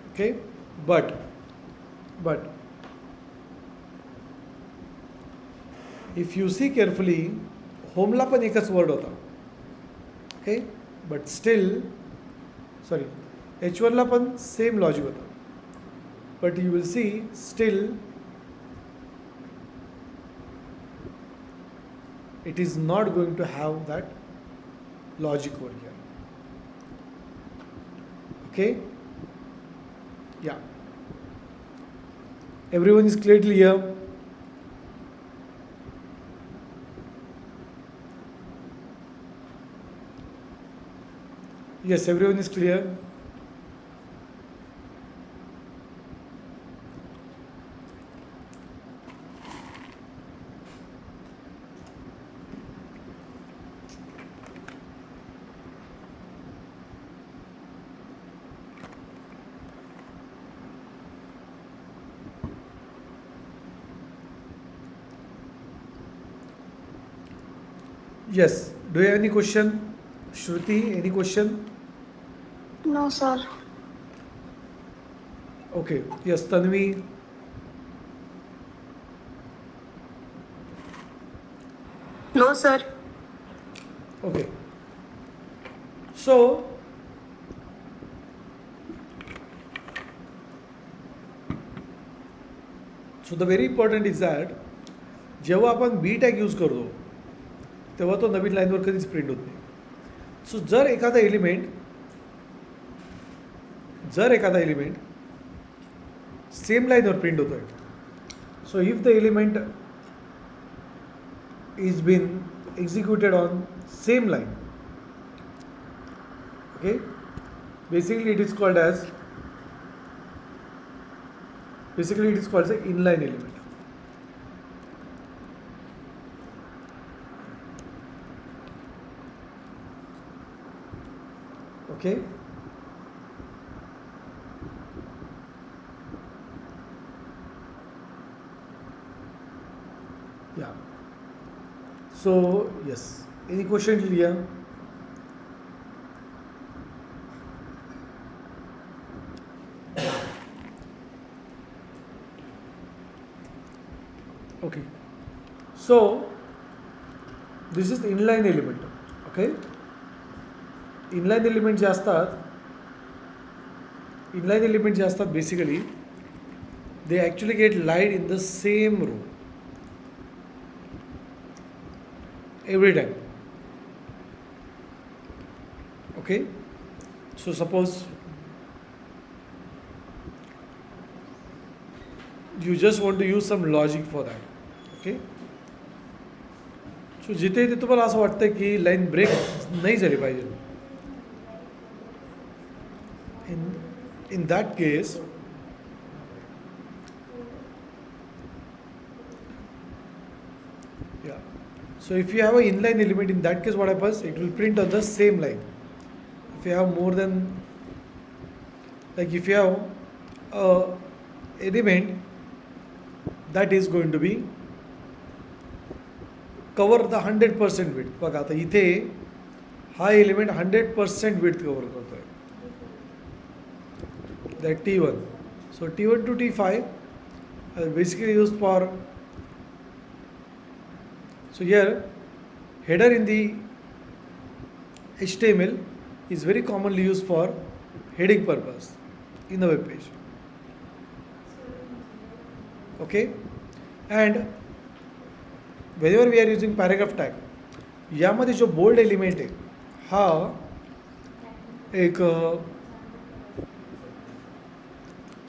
Okay, but if you see carefully होमला पण एकच वर्ड होता. ओके, बट स्टील सॉरी H1ला पण सेम लॉजिक होतं, but you will see still it is not going to have that logic over here. Okay, yeah, everyone is clearly here. Yes, everyone is clear. Yes, do you have any question? Shruti, any question? No, sir. Okay, yes, Tanvi. No, sir. Okay, so the very important is that जेव्हा आपण बी tag use करतो तेव्हा तो नवीन लाईनवर कधीच print होत नाही. So जर एखादा एलिमेंट सेम लाईनवर प्रिंट होतो आहे, so if the element is been executed on same line, okay, basically it is called as a inline element. Okay, yeah, so yes, any question till here? Okay, so this is the inline element. Okay, inline element जे असतात basically they actually get light in the same row every time. Okay, so suppose you just want to use some logic for that. Okay, so जिथे ते तुम्हाला असं वाटतं की line break नाही झाली पाहिजे, in that case yeah, so if you have an inline element, in that case what happens, it will print on the same line. If you have more than, like if you have a element that is going to be cover the 100% width. बघा आता इथे हा element 100% width cover करतोय, that T1. So T1 to T5 are basically used for, so here header in the HTML is very commonly used for heading purpose in the web page. Okay, and whenever we are using paragraph tag, यामध्ये जो bold element आहे हा एक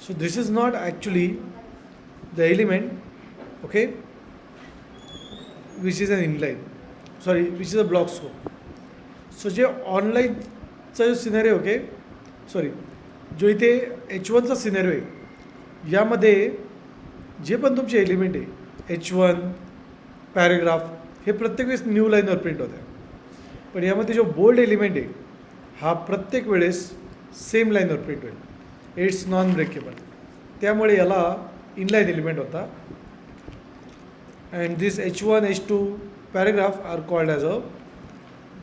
so this is not actually the element, okay, which is an inline, which is a block scope. So जे ऑनलाईनचा जो scenario, okay, जो इथे H1चा सिनेरिओ आहे, यामध्ये जे पण तुमचे एलिमेंट आहे H1 पॅरेग्राफ हे प्रत्येक वेळेस न्यू लाईनवर प्रिंट होत आहे. पण यामध्ये जो बोल्ड एलिमेंट आहे हा प्रत्येक वेळेस सेम लाईनवर प्रिंट होईल. It's non breakable. त्यामुळे याला इनलाईन एलिमेंट होता. And this H1 H2 paragraph are called as a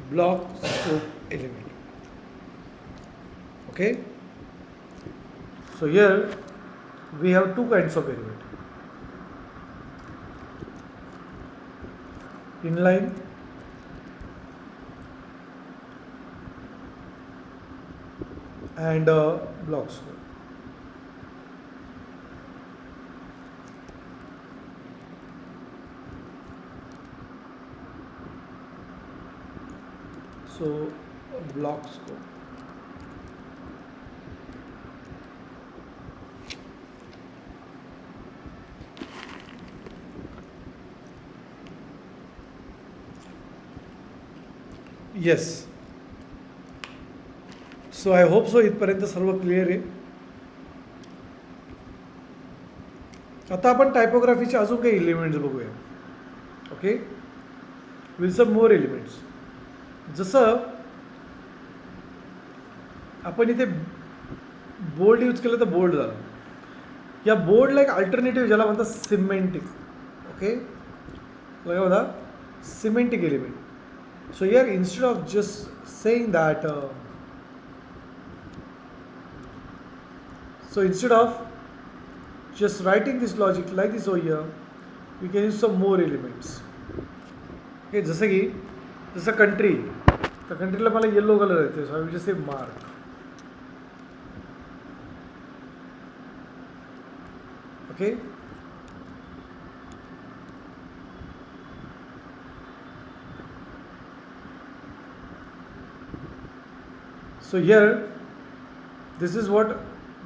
block scope element. Okay. So here we have two kinds of element: inline and block scope. So block scope. Yes. So I hope so इथपर्यंत सर्व clear आहे. आता आपण टायपोग्राफीचे अजून काही elements बघूया. Okay. Will some more elements. जसं आपण इथे बोल्ड यूज केलं तर बोल्ड झालं. या बोर्डला एक अल्टरनेटिव्ह ज्याला म्हणतात सिमेंटिक. ओके. काय म्हणता semantic element. So here instead of just saying that, so instead of just writing this logic like this over here, we can use some more elements. Okay, जसं country, त्या कंट्रीला मला yellow colour येते, so I will just say mark. Okay. So here, this is what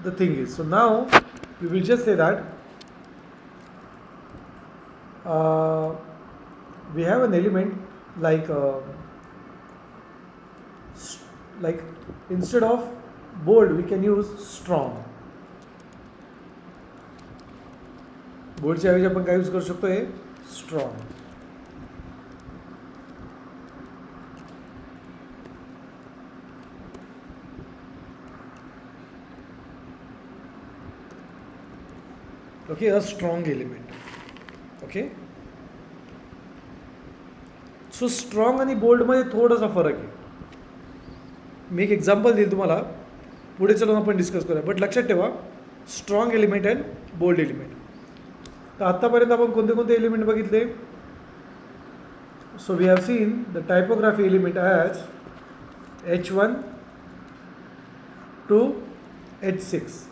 the thing is. So now we will just say that we have an element like instead of bold we can use strong. बोल्डच्या ऐवजी आपण काय use करू शकतो हे strong. Okay. A strong element. Okay. So strong आणि बोल्डमध्ये थोडासा फरक आहे. मी एक एक्झाम्पल देईल तुम्हाला, पुढे चलून आपण डिस्कस करूया. बट लक्षात ठेवा strong element and bold element. तर आत्तापर्यंत आपण कोणते कोणते एलिमेंट बघितले. So we have seen the typography element as H1 to H6.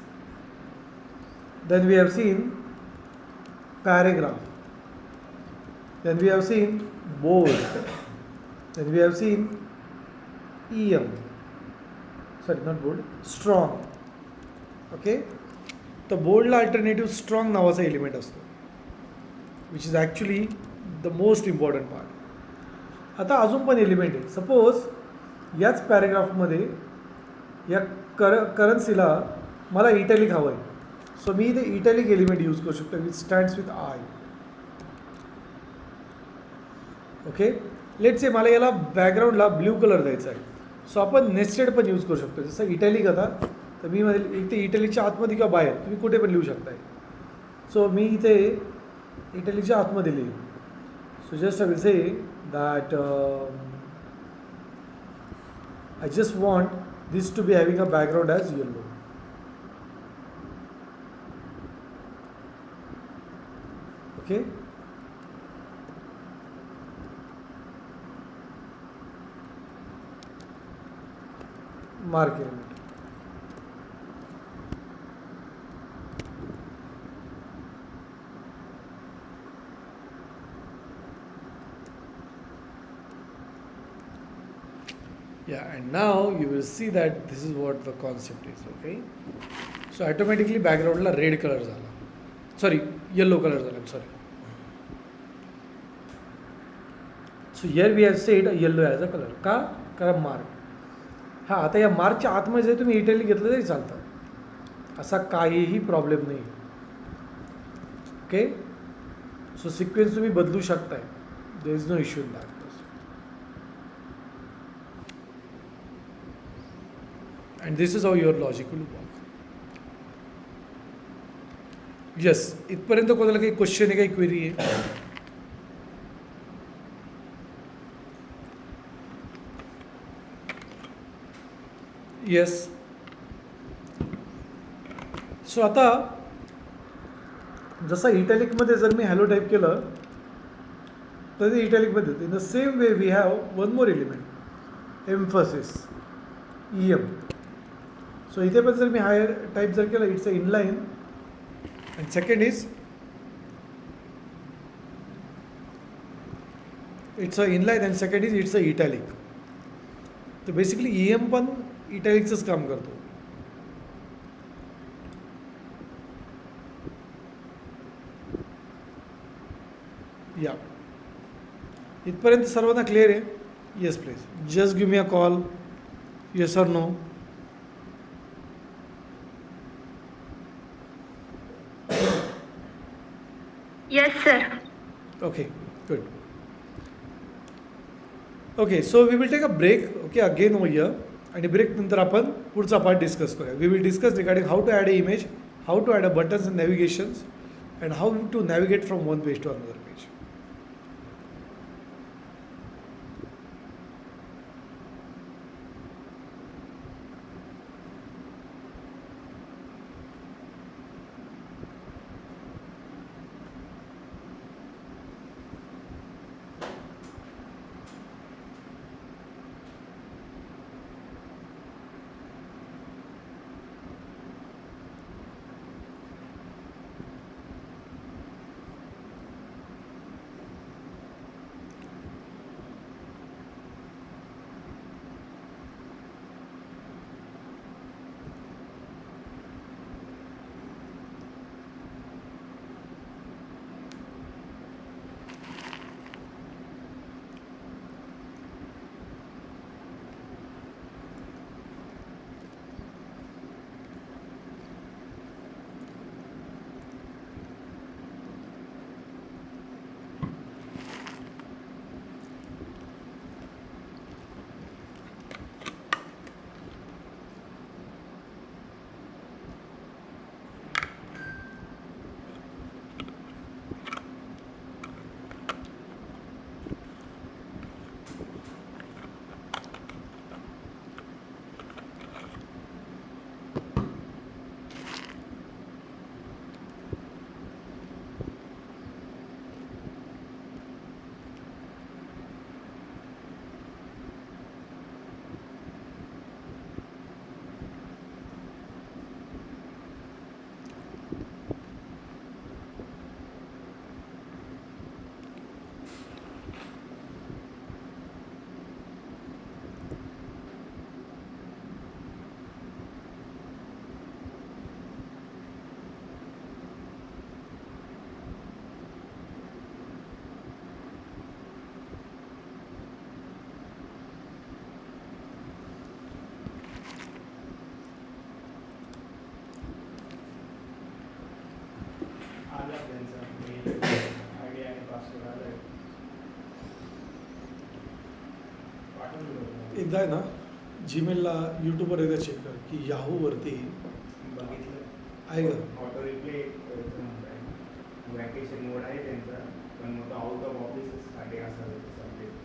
Then we have seen paragraph. Then we have seen bold. Then we have seen EM. Sorry, not bold. Strong. Okay. तर बोल्डला alternative strong नावाचा element असतो, which is actually the most important part. आता अजून पण element आहे. Suppose याच पॅरेग्राफमध्ये या करन्सीला मला इटॅलिक हवं आहे. सो मी इथे इटॅलिक एलिमेंट यूज करू शकतो which stands with I. Okay. Let's say मला याला बॅकग्राऊंडला ब्ल्यू कलर द्यायचा आहे. सो आपण नेस्टेड पण यूज करू शकतो. जसं इटॅलिक आता तर मी इथे इटॅलिकच्या आतमध्ये किंवा बाहेर तुम्ही कुठे पण लिहू शकताय. सो मी इथे इटॅलिकच्या आतमध्ये लिहिन. So just I will say that I just want this to be having a background as yellow. Okay. Mark element. Yeah, and now you will see that this is what the concept is. Okay. So automatically background ला red colour झाला, sorry yellow colour झाला. I'm sorry. So here we have said yellow as a color. का? कारण mark. हां, आता या मार्कच्या आतमध्ये जरी तुम्ही इटॅलिक घेतलं तरी चालतं, असा काहीही प्रॉब्लेम नाही. ओके. सो सिक्वेन्स तुम्ही बदलू शकताय. There is no issue in that. And this is how your logic will work. Yes, इथपर्यंत कोणाला काही क्वेश्चन आहे, काही क्वेरी आहे? येस. सो आता जसं इटॅलिकमध्ये जर मी हॅलो टाईप केलं तर ते इटॅलिकमध्ये होते. In the same way we have one more element, emphasis, EM. So इथे पण जर मी हायर टाईप जर केलं, it's a inline. And second is it's a inline and second is it's a italic. तर बेसिकली EM पण इटॅलिकचंच काम करतो. या इथपर्यंत सर्वांना क्लिअर आहे? Yes please just give me a call. Yes or no? Yes, sir. Okay good. Okay so we will take a break. Okay again over here. आणि break नंतर आपण पुढचा पार्ट डिस्कस करूया. We will discuss regarding how to add a image, how to add a buttons and navigations, and how to navigate from one page to another page. एकदा आहे ना जीमेलला यूट्यूबवर एकदा चेक कर की याहूवरती बघितलं आहे का. ऑटो रिप्ले वॅकेशन मोड आहे त्यांचा, पण मग तो आउट ऑफ ऑफिससाठी असावे सब्जेक्ट.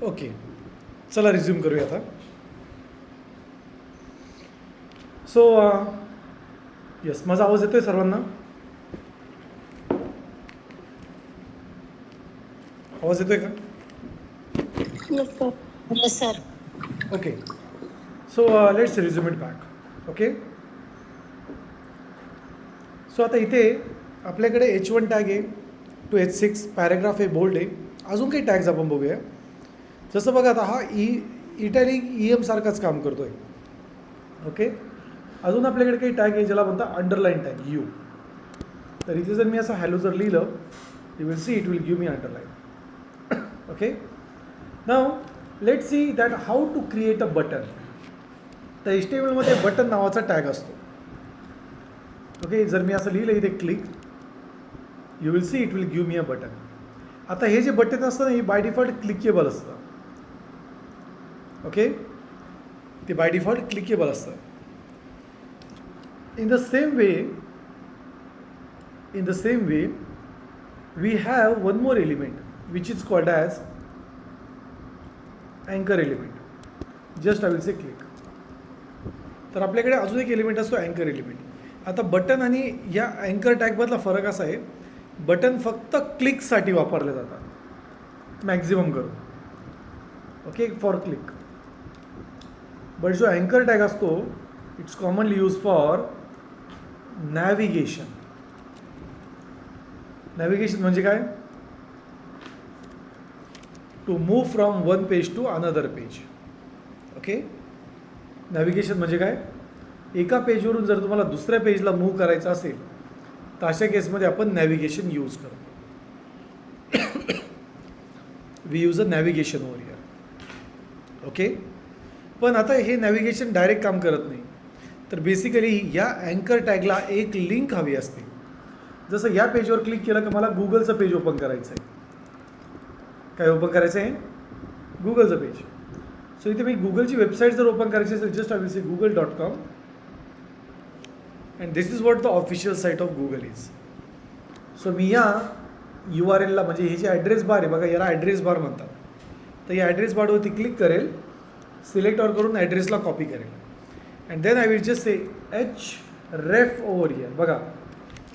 ओके, चला रिझ्यूम करूया आता. सो यस, माझा आवाज येतोय सर्वांना? आवाज येतोय का? Yes, sir. Yes, sir. Okay, so let's resume it back. Okay, so आता इथे आपल्याकडे H1 टॅग आहे, टू H6 पॅरेग्राफ आहे, बोल्ड आहे. अजून काही टॅग्स आपण बघूया. जसं बघा आता हा इटॅलिक EM सारखाच काम करतो आहे. ओके, अजून आपल्याकडे काही टॅग आहे ज्याला म्हणतात अंडरलाईन टॅग, यू. तर इथे जर मी असं हॅलो जर लिहिलं, you will see it will give me underline. Okay, now let see that how to create a button. तर HTML मध्ये बटन नावाचा टॅग असतो. ओके, जर मी असं लिहिलं इथे click, you will see it will give me a button. आता हे जे बटन असतं ना, हे बाय डिफॉल्ट क्लिकेबल असतं. ओके, ते बाय डिफॉल्ट क्लिकेबल असतं. In the same way, we have one more element which is called as anchor element. Just I will say click. तर आपल्याकडे अजून एक एलिमेंट असतो अँकर एलिमेंट. आता बटन आणि या अँकर टॅगमधला फरक असा आहे, बटन फक्त क्लिकसाठी वापरले जातात मॅक्झिमम करून. Okay, for click. बट जो अँकर टॅग असतो, it's commonly use for navigation. Navigation म्हणजे काय? To move from one page to another page. Okay, navigation म्हणजे काय? एका पेजवरून जर तुम्हाला दुसऱ्या पेजला मूव्ह करायचं असेल तर अशा केसमध्ये आपण नॅव्हिगेशन यूज करतो. We use a navigation over here. Okay, पण आता हे नॅव्हिगेशन डायरेक्ट काम करत नाही. तर बेसिकली या अँकर टॅगला एक लिंक हवी असते. जसं या पेजवर क्लिक केलं की मला गुगलचं पेज ओपन करायचं आहे. काय ओपन करायचं आहे? गुगलचं पेज. सो इथे मी गुगलची वेबसाईट जर ओपन करायची असेल, just I will say google.com and this is what the official site of Google is. So मी या URL म्हणजे हे जे ॲड्रेस बार आहे बघा, याला ॲड्रेस बार म्हणतात. तर या ॲड्रेस बारवरती क्लिक करेल, सिलेक्ट ऑर करून ॲड्रेसला कॉपी करेल. And then I will just say href over here. बघा,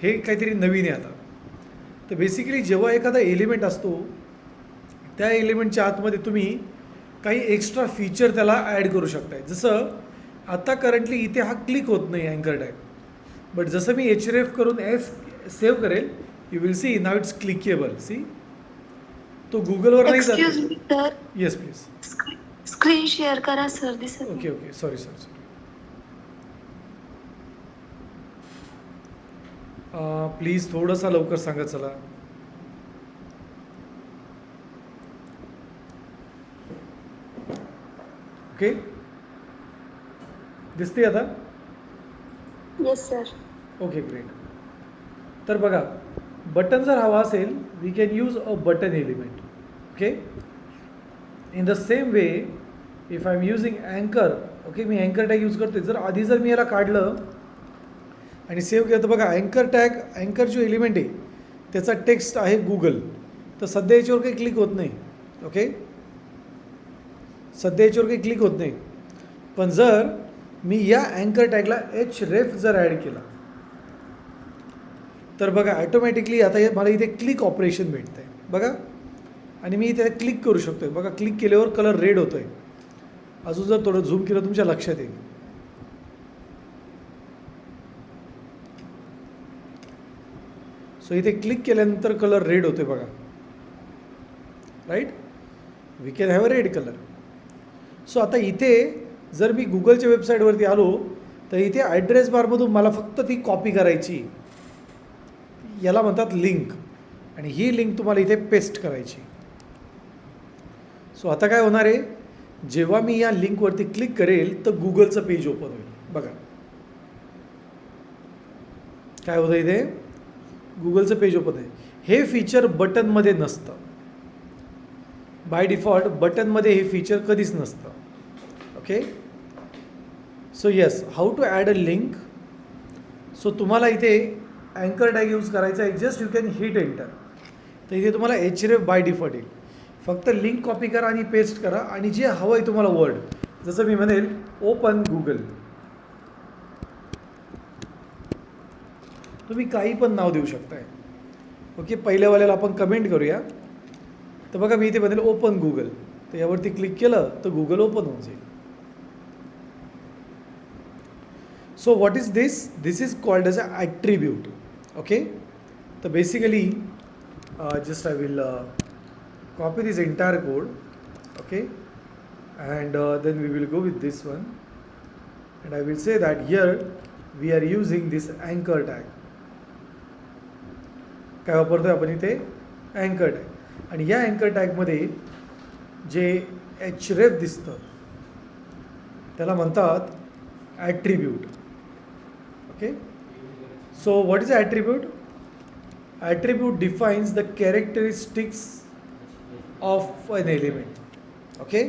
हे काहीतरी नवीन आहे आता. तर बेसिकली जेव्हा एखादा एलिमेंट असतो, त्या एलिमेंटच्या आतमध्ये तुम्ही काही एक्स्ट्रा फीचर त्याला ॲड करू शकताय. जसं आता करंटली इथे हा क्लिक होत नाही अँकर टॅग, बट जसं मी href करून सेव्ह करेल, you will see now it's clickable. See, तो गुगलवर नाही जात. Excuse me, sir. Yes please. Screen share करा सर, दिसत नाही. Okay okay, sorry sorry. Please थोडंसं लवकर सांगा चला. ओके, दिसते आता? Yes sir. Okay great. तर बघा, बटन जर हवा असेल, we can use a button element. Okay, in the same way if I am using अँकर. ओके, मी अँकर टॅग यूज करते. जर आधी जर मी याला काढलं आणि सेव्ह केलं तर बघा, अँकर टॅग, अँकर जो एलिमेंट आहे त्याचा टेक्स्ट आहे गुगल. तर सध्या याच्यावर काही क्लिक होत नाही. ओके, सध्या याच्यावर काही क्लिक होत नाही. पण जर मी या अँकर टॅगला href जर ॲड केला तर बघा ॲटोमॅटिकली आता मला इथे क्लिक ऑपरेशन भेटतं आहे बघा. आणि मी इथे क्लिक करू शकतो आहे बघा. क्लिक केल्यावर कलर रेड होतो आहे. अजून जर थोडं झूम केलं तुमच्या लक्षात येईल. सो इथे क्लिक केल्यानंतर कलर रेड होतो आहे बघा. Right, we can have a red colour. So आता इथे जर मी गुगलच्या वेबसाईटवरती आलो तर इथे ॲड्रेस बारमधून मला फक्त ती कॉपी करायची. याला म्हणतात लिंक. आणि ही लिंक तुम्हाला इथे पेस्ट करायची. सो आता काय होणार आहे, जेव्हा मी या लिंकवरती क्लिक करेल तर गुगलचं पेज ओपन होईल. बघा काय होतं इथे, गुगलचं पेज ओपन आहे. हे फीचर बटनमध्ये नसतं. बाय डिफॉल्ट बटनमध्ये हे फीचर कधीच नसतं. Okay, so yes, how to add a link. So तुम्हाला इथे अँकर टॅग यूज करायचा आहे. Just you can hit enter. तर इथे तुम्हाला href बाय डिफॉल्ट येईल. फक्त लिंक कॉपी करा आणि पेस्ट करा आणि जे हवं आहे तुम्हाला वर्ड, जसं मी म्हणेल ओपन गुगल, तुम्ही काही पण नाव देऊ शकताय. ओके, पहिल्यावाल्याला आपण कमेंट करूया. तर बघा मी इथे म्हणेल ओपन गुगल, तर यावरती क्लिक केलं तर गुगल ओपन होऊन जाईल. So what is this? This is called as a attribute. Okay, तर basically just I will copy this entire code, okay, and then we will go with this one, and I will say that here we are using this anchor tag. काय वापरतोय आपण इथे? अँकर tag. आणि या अँकर टॅगमध्ये जे href दिसतं त्याला म्हणतात attribute. Okay, so what is attribute? Attribute defines the characteristics of an element. Okay,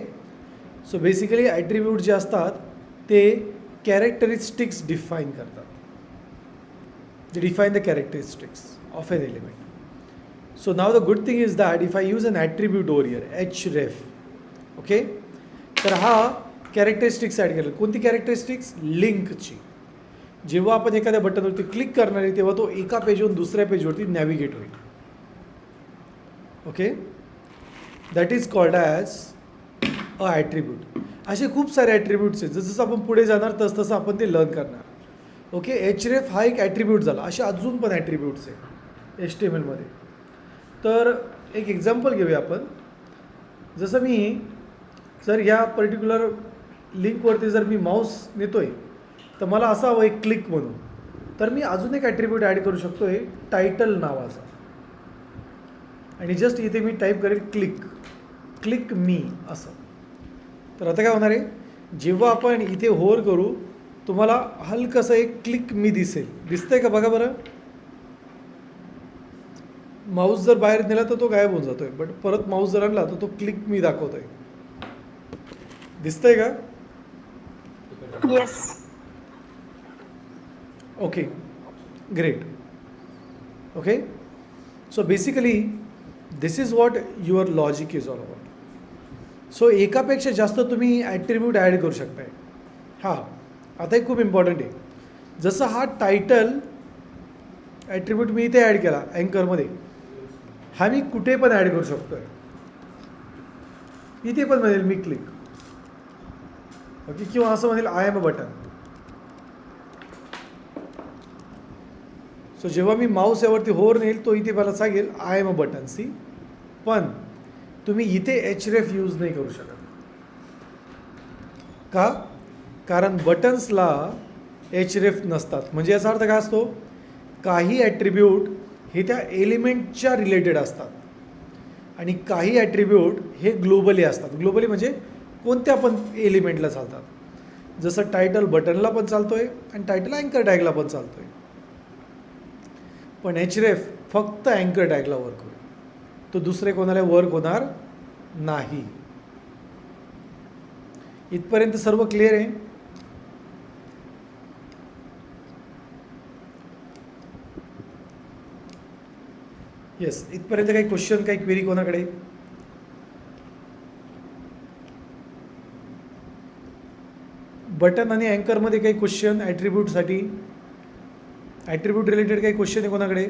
so basically attribute जे असतात ते characteristics define करतात. They define the characteristics of an element. So now the good thing is that if I use an attribute over here, href, okay, तर हा characteristics add केला. कोणती characteristics? लिंकची. जेव्हा आपण एखाद्या बटनवरती क्लिक करणार आहे तेव्हा तो एका पेजवरून दुसऱ्या पेजवरती नॅव्हिगेट होईल. Okay, that is called as a attribute. असे खूप सारे ॲट्रिब्यूट्स आहेत. जसं आपण पुढे जाणार तसं आपण ते लर्न करणार. ओके, href हा एक ॲट्रिब्यूट झाला. असे अजून पण ॲट्रिब्यूट्स आहेत HTML मध्ये. तर एक एक्झाम्पल घेऊया आपण. जसं मी जर ह्या पर्टिक्युलर लिंकवरती जर मी माऊस नेतोय तर मला असं हवं एक क्लिक म्हणून, तर मी अजून एक ॲट्रिब्यूट ॲड करू शकतो आहे टायटल नावाचा. आणि जस्ट इथे मी टाईप करेल क्लिक मी असं. तर आता काय होणार आहे, जेव्हा आपण इथे होवर करू तुम्हाला हलकंसं एक क्लिक मी दिसेल. दिसतंय का बघा बरं? माऊस जर बाहेर नेला तर तो गायब होऊन जातोय, बट परत माऊस जर आणला तर तो क्लिक मी दाखवतोय. दिसतंय का? Yes. Okay, great. Okay, so basically this is what your logic is all about. So एकापेक्षा जास्त तुम्ही ॲट्रिब्यूट ॲड करू शकताय. हां, आता एक खूप इम्पॉर्टंट आहे. जसं हा टायटल ॲट्रिब्यूट मी इथे ॲड केला अँकरमध्ये, हा मी कुठे पण ॲड करू शकतो आहे. इथे पण म्हणेल मी क्लिक. ओके, किंवा असं म्हणेल I am a button. So जेव्हा मी माऊस यावरती होवर नेईल तो इथे मला सांगेल I am a button. See, पण तुम्ही इथे href यूज नाही करू शकत. का? कारण बटन्सला href नसतात. म्हणजे याचा अर्थ काय असतो? काही ॲट्रिब्यूट हे त्या एलिमेंटच्या रिलेटेड असतात आणि काही ॲट्रिब्यूट हे ग्लोबली असतात. ग्लोबली म्हणजे कोणत्या पण एलिमेंटला चालतात. जसं टायटल बटनला पण चालतोय आणि टायटल अँकर टॅगला पण चालतोय. पण href फक्त अँकर टॅगला वर्क होईल, तो दुसरे कोणाला वर्क होणार नाही. इथपर्यंत सर्व क्लिअर आहे? येस, इथपर्यंत काही क्वेश्चन, काही क्वेरी कोणाकडे? बटन आणि अँकरमध्ये काही क्वेश्चन ॲट्रिब्यूटसाठी? ॲट्रिब्यूट रिलेटेड काही क्वेश्चन आहे कोणाकडे?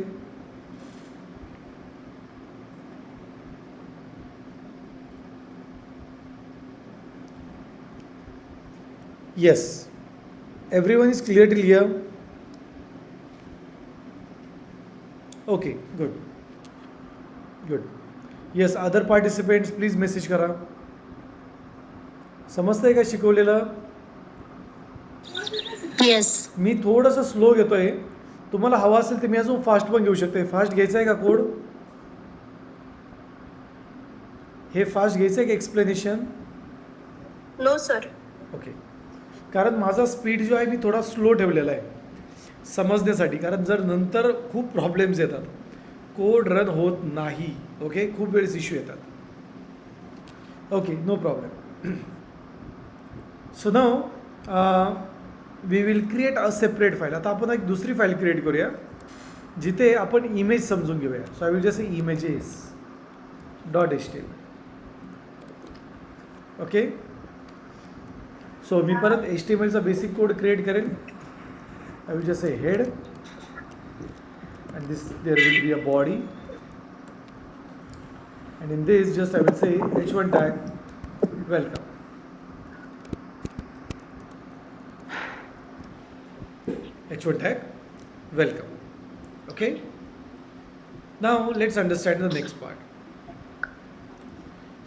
Yes, everyone is clear till here? Okay, good good. Yes, other participants please message करा. समजतंय का शिकवलेलं? येस. मी थोडंसं स्लो घेतोय. तुम्हाला हवा असेल तर मी अजून फास्ट पण घेऊ शकते. फास्ट घ्यायचं आहे का कोड? हे फास्ट घ्यायचं आहे का एक्सप्लेनेशन? No sir. ओके, कारण माझा स्पीड जो आहे मी थोडा स्लो ठेवलेला आहे समजण्यासाठी. कारण जर नंतर खूप प्रॉब्लेम्स येतात, कोड रन होत नाही. ओके, खूप वेळेस इश्यू येतात. Okay, no problem. So now we will create a separate file. आता आपण एक दुसरी फाईल क्रिएट करूया जिथे आपण इमेज समजून घेऊया. So I will just say images.html. Okay. So मी परत HTML चा बेसिक कोड क्रिएट करेन. I will just say head and this there will be a body, and in this just I will say h1 tag welcome. h1 tag welcome. Okay, now let's understand the next part.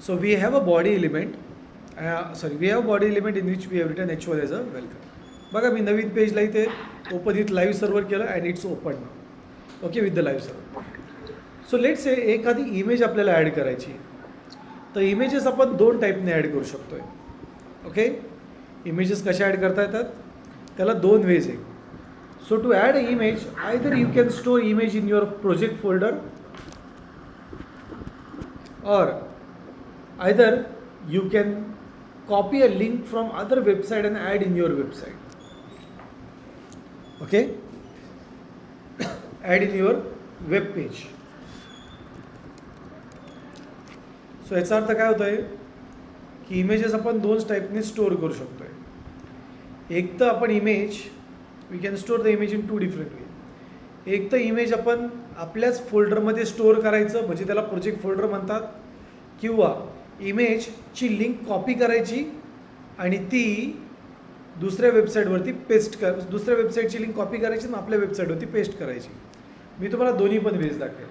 So we have a body element, we have a body element in which we have written h1 as a welcome. बघा मी नवीन पेजला इथे open with live server केलं and it's open now. Okay, with the live server. So let's से एखादी image आपल्याला add करायची, तर images आपण 2 टाईपने add करू शकतो आहे. ओके, इमेजेस कशा ॲड करता येतात, त्याला 2 वेज आहे. So to add a image, either you can store image in your project folder, or either you can copy a link from other website and add in your website. Okay, add in your web page. So याचा अर्थ काय होत आहे की images आपण 2 टाईपने store करू शकतो आहे. एक तर आपण image we can store the image in 2 different way. एक तर इमेज आपण आपल्याच फोल्डरमध्ये स्टोअर करायचं, म्हणजे त्याला प्रोजेक्ट फोल्डर म्हणतात, किंवा इमेजची लिंक कॉपी करायची आणि ती दुसऱ्या वेबसाईटवरती दुसऱ्या वेबसाईटची लिंक कॉपी करायची आणि आपल्या वेबसाईटवरती पेस्ट करायची. मी तुम्हाला दोन्ही पण वेज दाखवेल.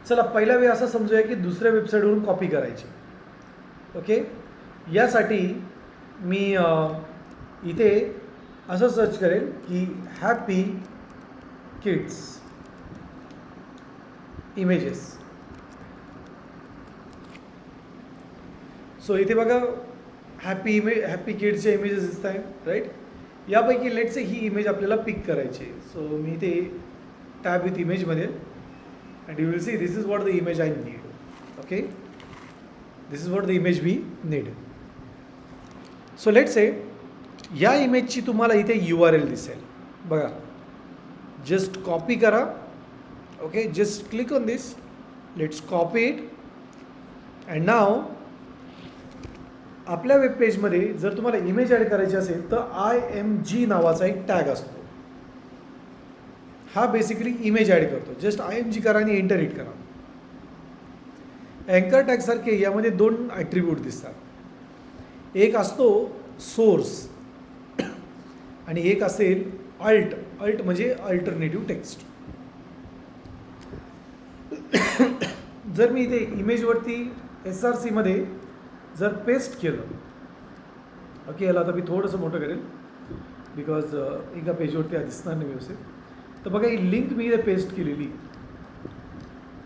चला, पहिला वे असा समजूया की दुसऱ्या वेबसाईटवरून कॉपी करायची. ओके, यासाठी मी इथे असं सर्च करेन की हॅपी किड्स इमेजेस. सो इथे बघा हॅपी किड्सचे इमेजेस दिसत आहे, राईट. यापैकी लेट्स से ही इमेज आपल्याला पिक करायची. सो मी ते टॅब विथ इमेजमध्ये, and you will see this is what the image I need. Okay, this is what the image we need. So let's say या इमेजची तुम्हाला इथे URL दिसेल बघा. जस्ट कॉपी करा. Okay, just click on this, let's copy it. And now आपल्या web पेजमध्ये जर तुम्हाला इमेज ॲड करायची असेल तर IMG नावाचा एक टॅग असतो. हा बेसिकली इमेज ॲड करतो. जस्ट IMG करा आणि एंटर हिट करा. अँकर टॅगसारखे यामध्ये 2 ॲट्रिब्यूट दिसतात. एक असतो सोर्स आणि एक असेल अल्ट म्हणजे अल्टरनेटिव्ह टेक्स्ट. जर मी इथे इमेजवरती SRC मध्ये जर पेस्ट केलं, ओके, याला आता मी थोडंसं मोठं करेल बिकॉज एका पेजवरती दिसणार नाही व्यवस्थित. तर बघा, ही लिंक मी इथे पेस्ट केलेली.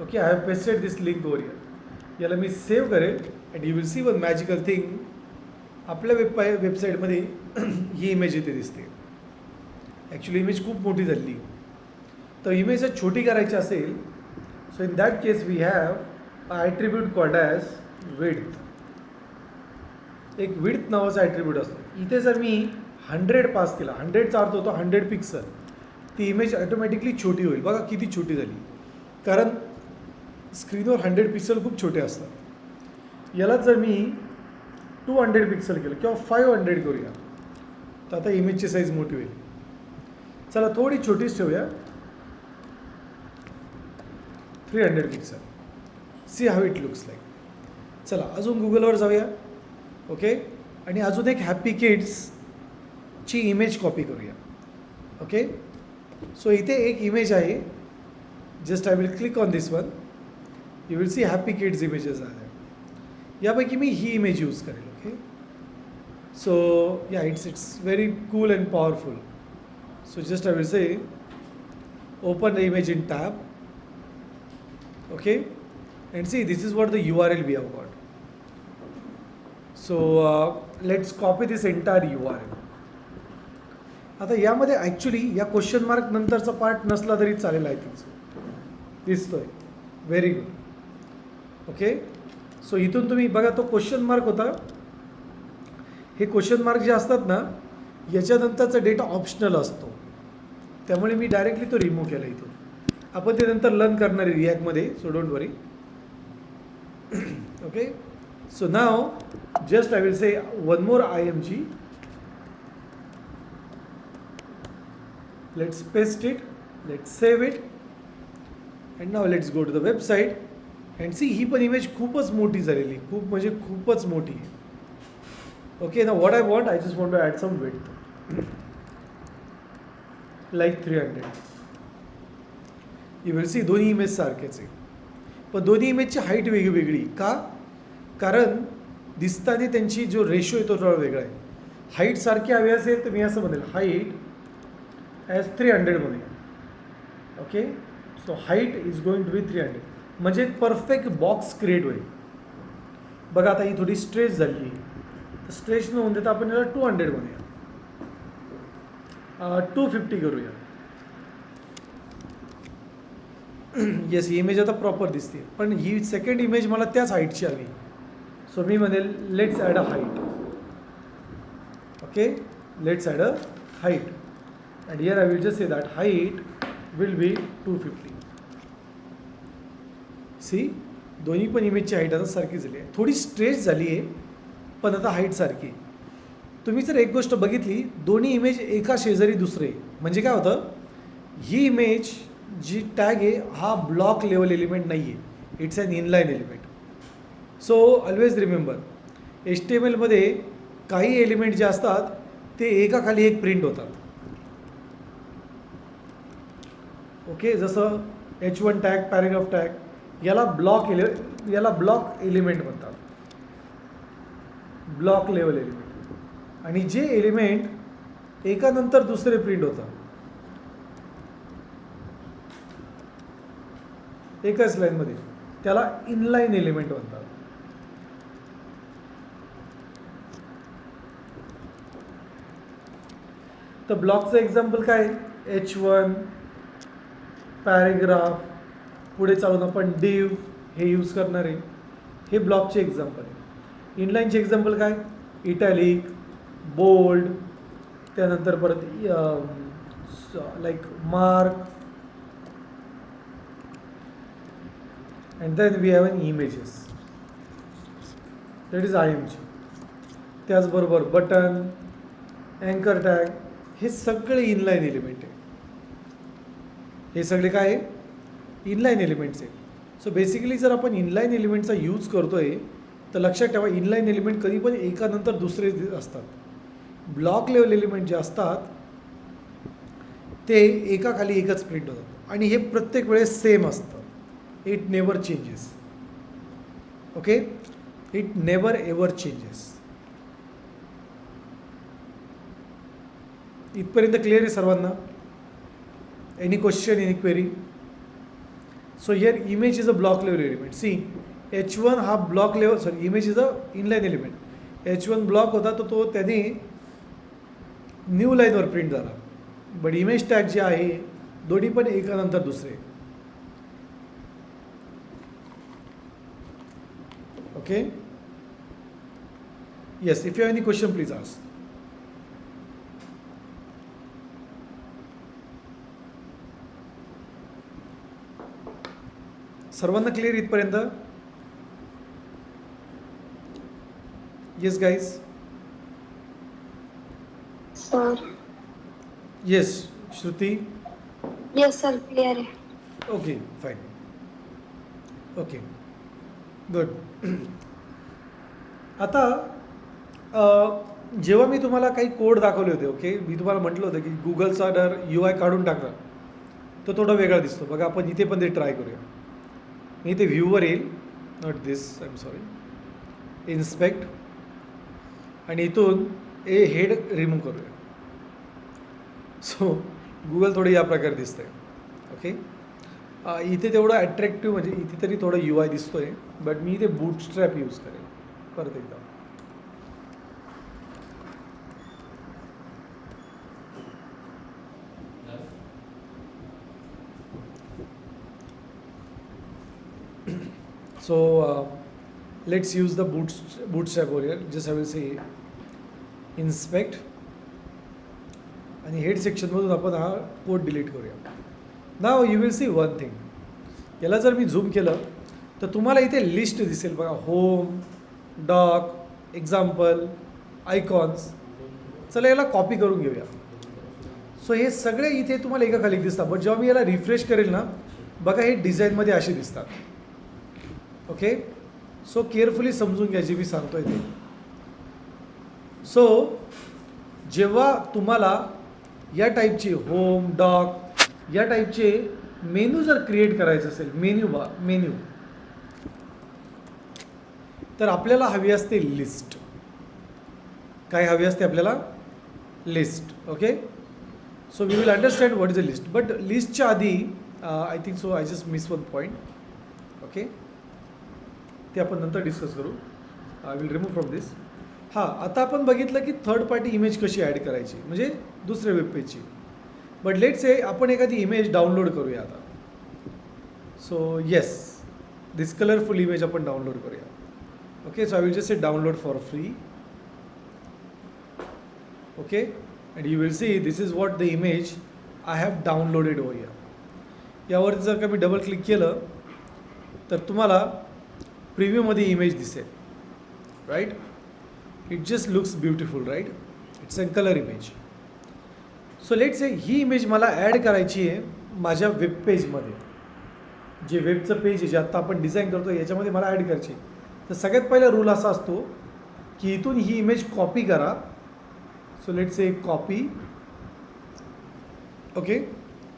Okay, I have pasted this link over here. याला मी सेव्ह करेल and you will see one magical thing. आपल्या वेबसाईटमध्ये ही इमेज इथे दिसते. ॲक्च्युली इमेज खूप मोठी झाली, तर इमेज जर छोटी करायची असेल, so in that case we have a attribute called as width. एक विड्थ नावाचा ॲट्रिब्यूट असतो. इथे जर मी 100 पास केला, 100चा अर्थ होतो 100 पिक्सल, ती इमेज ऑटोमॅटिकली छोटी होईल. बघा किती छोटी झाली, कारण स्क्रीनवर 100 पिक्सल खूप छोटे असतात. याला जर मी 200 पिक्सल केलं किंवा 500 करूया, तर आता इमेजची साईज मोठी होईल. चला, थोडी छोटीच ठेवूया, 300 pixel. See how it looks like. चला, अजून गुगलवर जाऊया. ओके, आणि अजून एक हॅपी किड्सची इमेज कॉपी करूया. ओके, सो इथे एक इमेज आहे. Just I will click on this one. You will see happy kids images आहे. यापैकी मी ही इमेज यूज करेल. Okay, so yeah it's very cool and powerful. So just I will say open the image in tab. Okay, and C this is what the URL we have got. So let's copy this entire URL. आता यामध्ये actually या question mark नंतरचा part नसला तरी चालेल. I think so दिसतोय. Very good. Okay, so इथून तुम्ही बघा, तो क्वेश्चन मार्क होता. हे क्वेश्चन मार्क जे असतात ना, याच्यानंतरचा डेटा ऑप्शनल असतो, त्यामुळे मी डायरेक्टली तो रिमूव्ह केला इथून. आपण ते नंतर लर्न करणार आहे रिॲक्टमध्ये, so don't worry. Okay, So now just I will say one more IMG. Let's paste it, let's save it, and now let's go to the website and see ही पण इमेज खूपच मोठी झालेली, खूप म्हणजे खूपच मोठी आहे. Okay, now what I want, I just want to add some width like 300. You will see दोन्ही इमेज सारखेच आहे, पण दोन्ही इमेजची हाईट वेगळी का? कारण दिसताना त्यांची जो रेशो आहे तो थोडा वेगळा आहे. हाईट सारखी हवी असेल तर मी असं म्हणेल हाईट ॲज 300 म्हणूया. Okay, so height is going to be 300 म्हणजे परफेक्ट बॉक्स क्रिएट होईल. बघा आता ही थोडी स्ट्रेच झाली, तर स्ट्रेच न होऊन देता आपण याला 200 म्हणूया, 250 करूया. येस, ही इमेज आता प्रॉपर दिसते, पण ही सेकंड इमेज मला त्याच हाईटची हवी. सो मी म्हणेल let's add a height. Okay, let's add a height and here I will just say that height will be 250. See, दोन्ही पण इमेजची हाईट आता सारखी झाली आहे, थोडी स्ट्रेच झाली आहे पण आता हाईट सारखी आहे. तुम्ही जर एक गोष्ट बघितली, दोन्ही इमेज एका शेजारी दुसरे, म्हणजे काय होतं, ही इमेज जी टॅग आहे हा ब्लॉक लेवल एलिमेंट नाही आहे, it's an inline element. So always remember, HTML मध्ये काही एलिमेंट जे असतात ते एकाखाली एक प्रिंट होतात. ओके, जसं H1 टॅग, पॅरेग्राफ टॅग, याला ब्लॉक एलिमेंट म्हणतात, ब्लॉक लेवल एलिमेंट. आणि जे एलिमेंट एकानंतर दुसरे प्रिंट होतात एकाच लाईनमध्ये, त्याला इनलाईन एलिमेंट म्हणतात. तर ब्लॉकचं एक्झाम्पल काय, H1 पॅरेग्राफ, पुढे चालून आपण डिव हे यूज करणार आहे. हे ब्लॉकचे एक्झाम्पल आहे. इनलाईनचे एक्झाम्पल काय, इटॅलिक, बोल्ड, त्यानंतर परत like mark, and then we have an images, that is IMG. त्याचबरोबर बटन, अँकर टॅग, हे सगळे इनलाईन एलिमेंट आहे. हे सगळे काय आहे, इनलाईन एलिमेंट्स आहे. सो बेसिकली जर आपण इनलाईन एलिमेंटचा यूज करतो आहे तर लक्षात ठेवा, इनलाईन एलिमेंट कधी पण एकानंतर दुसरे असतात. ब्लॉक लेवल एलिमेंट जे असतात ते एकाखाली एकच प्रिंट होतात आणि हे प्रत्येक वेळेस सेम असतं. It never changes. Okay, it never ever changes. इथपर्यंत क्लिअर आहे सर्वांना? Any question, any query? So here image is a block level element. See, H1 हा block level, sorry, image is a inline element. H1 block होता तो त्याने new लाईनवर print झाला. But image tag जे आहे दोन्ही पण एकानंतर दुसरे. Okay, yes, if you have any question please ask. सर्वांना क्लिअर इथपर्यंत? Yes guys? Sir. Yes Shruti? Yes sir, clear आहे. Okay, fine. Okay, good. आता जेव्हा मी तुम्हाला काही कोड दाखवले होते, ओके, मी तुम्हाला म्हटलं होतं की गुगलचा जर UI काढून टाकला तो थोडा वेगळा दिसतो. बघा आपण इथे पण ते ट्राय करूया. मी इथे व्ह्यूवर येईल, not this, I am sorry, inspect, आणि इथून हेड रिमूव्ह करूया. सो गुगल थोडं या प्रकारे दिसतंय. ओके, इथे तेवढं अट्रॅक्टिव्ह, म्हणजे इथे तरी थोडं UI दिसतोय, बट मी इथे बूटस्ट्रॅप यूज करेन परत एकदा. So let's use the bootstrap over here. Just I will say inspect, आणि हेड सेक्शनमधून आपण हा कोड डिलीट करूया. Now you will see one thing. याला जर मी झूम केलं तर तुम्हाला इथे लिस्ट दिसेल बघा, होम, डॉक, एक्झाम्पल, आयकॉन्स. चला याला कॉपी करून घेऊया. सो हे सगळे इथे तुम्हाला एका खाली दिसतात, बट जेव्हा मी याला रिफ्रेश करेल ना, बघा हे डिझाईनमध्ये असे दिसतात. ओके, सो केअरफुली समजून घ्या जे मी सांगतो आहे ते. सो जेव्हा तुम्हाला या टाईपचे होम, डॉक या टाईपचे मेनू जर क्रिएट करायचं असेल, मेन्यू तर आपल्याला हवी असते लिस्ट. काय हवी असते आपल्याला? List. Okay, so we will understand what is a list. But लिस्टच्या आधी I think so I just miss one point. Okay, ते आपण नंतर डिस्कस करू. I will remove from this. हां, आता आपण बघितलं की थर्ड पार्टी इमेज कशी ॲड करायची, म्हणजे दुसऱ्या वेबपेजची. बट लेट से आपण एखादी इमेज डाउनलोड करूया आता. So yes, this colourful image आपण डाउनलोड करूया. Okay, so I will just say download for free. Okay, and you will see this is what the image I have downloaded over here. यावरती जर का मी double click केलं तर तुम्हाला प्रिव्ह्यूमध्ये इमेज दिसेल. Right, it just looks beautiful, right? It's a colour image. So let's say ही इमेज मला ॲड करायची आहे माझ्या वेब पेजमध्ये. जे वेबचं पेज आहे जे आत्ता आपण डिझाईन करतो याच्यामध्ये मला ॲड करायची. तर सगळ्यात पहिला रूल असा असतो की इथून ही इमेज कॉपी करा. So let's say copy. Okay,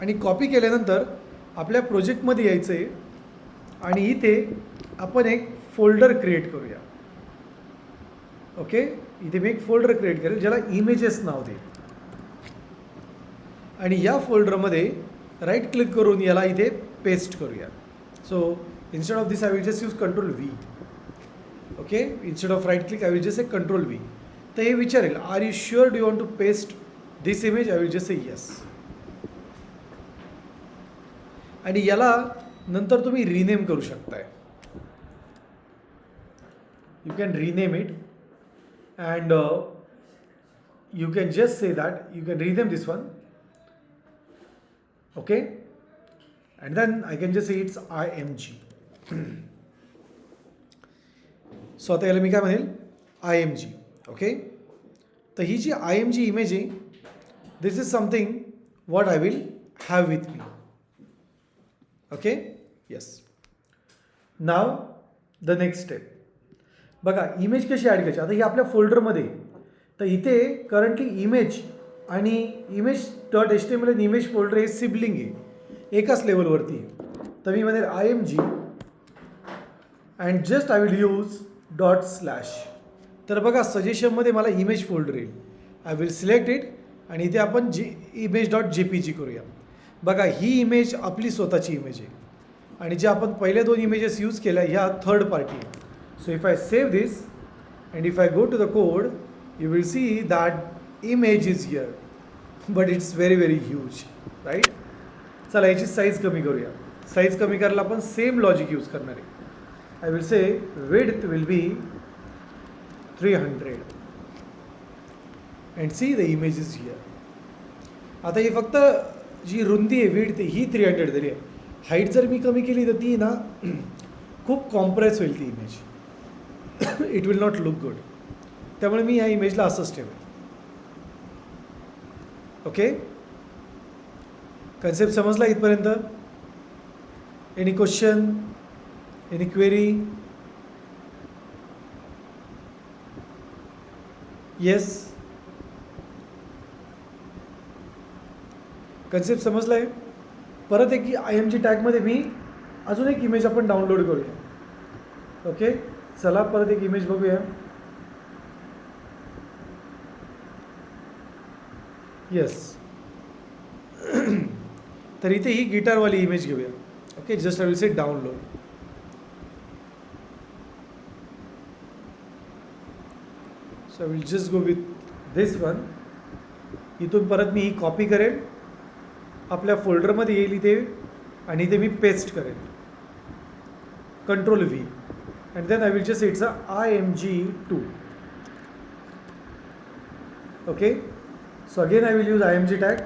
आणि कॉपी केल्यानंतर आपल्या प्रोजेक्टमध्ये यायचं आहे आणि इथे आपण एक फोल्डर क्रिएट करूया. ओके, इथे मी एक फोल्डर क्रिएट करेल ज्याला इमेजेस नाव दे. आणि या फोल्डरमध्ये राईट क्लिक करून याला इथे पेस्ट करूया. So instead of this I will just use control V. Okay, instead of right click I will just say control V. तर हे विचारेल are you sure do you want to paste this image? I will just say yes. आणि याला नंतर तुम्ही rename करू शकताय. You can rename it and you can just say that you can rename this one. Okay, and then I can just say it's IMG. So आता याला मी काय म्हणेल? IMG. ओके, तर ही जी IMG इमेज आहे, this is something what I will have with me. Okay, yes. Now the next step. बघा image कशी add करायची. आता ही आपल्या फोल्डरमध्ये, तर इथे करंटली इमेज आणि इमेज डॉट HTML आणि इमेज फोल्डर हे सिबलिंग आहे, एकाच लेवलवरती. तर मी म्हणेल IMG and just I will use ./ तर बघा सजेशनमध्ये मला इमेज फोल्डर येईल. आय विल सिलेक्ट इट आणि इथे आपण image.jpg करूया. बघा ही इमेज आपली स्वतःची इमेज आहे आणि जे आपण पहिल्या 2 इमेजेस यूज केल्या ह्या थर्ड पार्टी आहे. So if I save this and if I go to the code, you will see that image is here, but it's very very huge, right? चला याची साईज कमी करूया. साईज कमी करायला आपण सेम लॉजिक यूज करणार आहे. I will say width will be 300 and see the image is here. आता ही फक्त जी रुंदी आहे width ही 300 तरी आहे. हाईट जर मी कमी केली तर ती ना खूप कॉम्प्रेस होईल ती image. It will not look good. त्यामुळे मी या इमेजला असंच ठेवेल. ओके, कन्सेप्ट समजला इथपर्यंत? Any question, any query? Yes, concept समजला आहे? परत एक IMG टॅगमध्ये मी अजून एक इमेज आपण डाउनलोड करूया. ओके, चला परत एक इमेज बघूया. येस, तर इथे ही गिटारवाली इमेज घेऊया. Okay, just I will say download. So I will just go with this one. इथून परत मी ही कॉपी करेन, आपल्या फोल्डरमध्ये येईल इथे आणि इथे मी पेस्ट करेन. Control V and then I will just say it's a IMG2. Okay, so again I will use IMG tag ./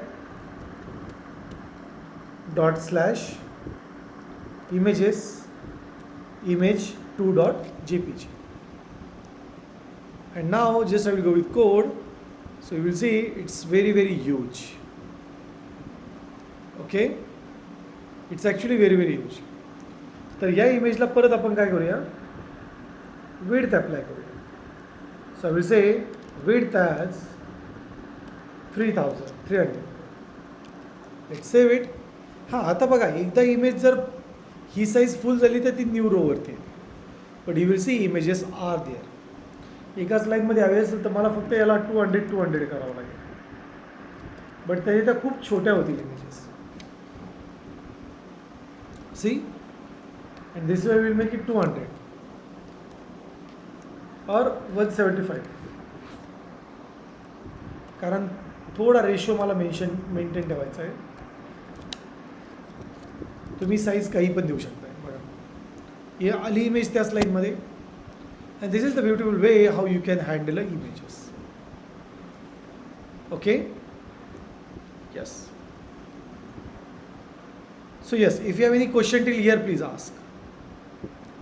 images image2.jpg. And now just I will go with code. So you will see it's very, very huge. Okay, it's actually very, very huge. तर या इमेजला परत आपण काय करूया, width apply करूया. So I will say width as 3300. Let save it. हां, आता बघा, एकदा इमेज जर ही साईज फुल झाली तर ती न्यू रोवरती येते. But you will see images are there. एकाच लाईनमध्ये हवे असेल तर मला फक्त याला 200 करावं लागेल. बट त्याच्या त्या खूप छोट्या होतील images. See, and this way will make it 200 or 175. कारण थोडा रेशो मला मेंटेन ठेवायचा आहे. तुम्ही साईज काही पण देऊ शकता. बघा, हे आली इमेज त्याच लाईनमध्ये. And this is the beautiful way how you can handle images. Okay? Yes. So yes, if you have any question till here, please ask.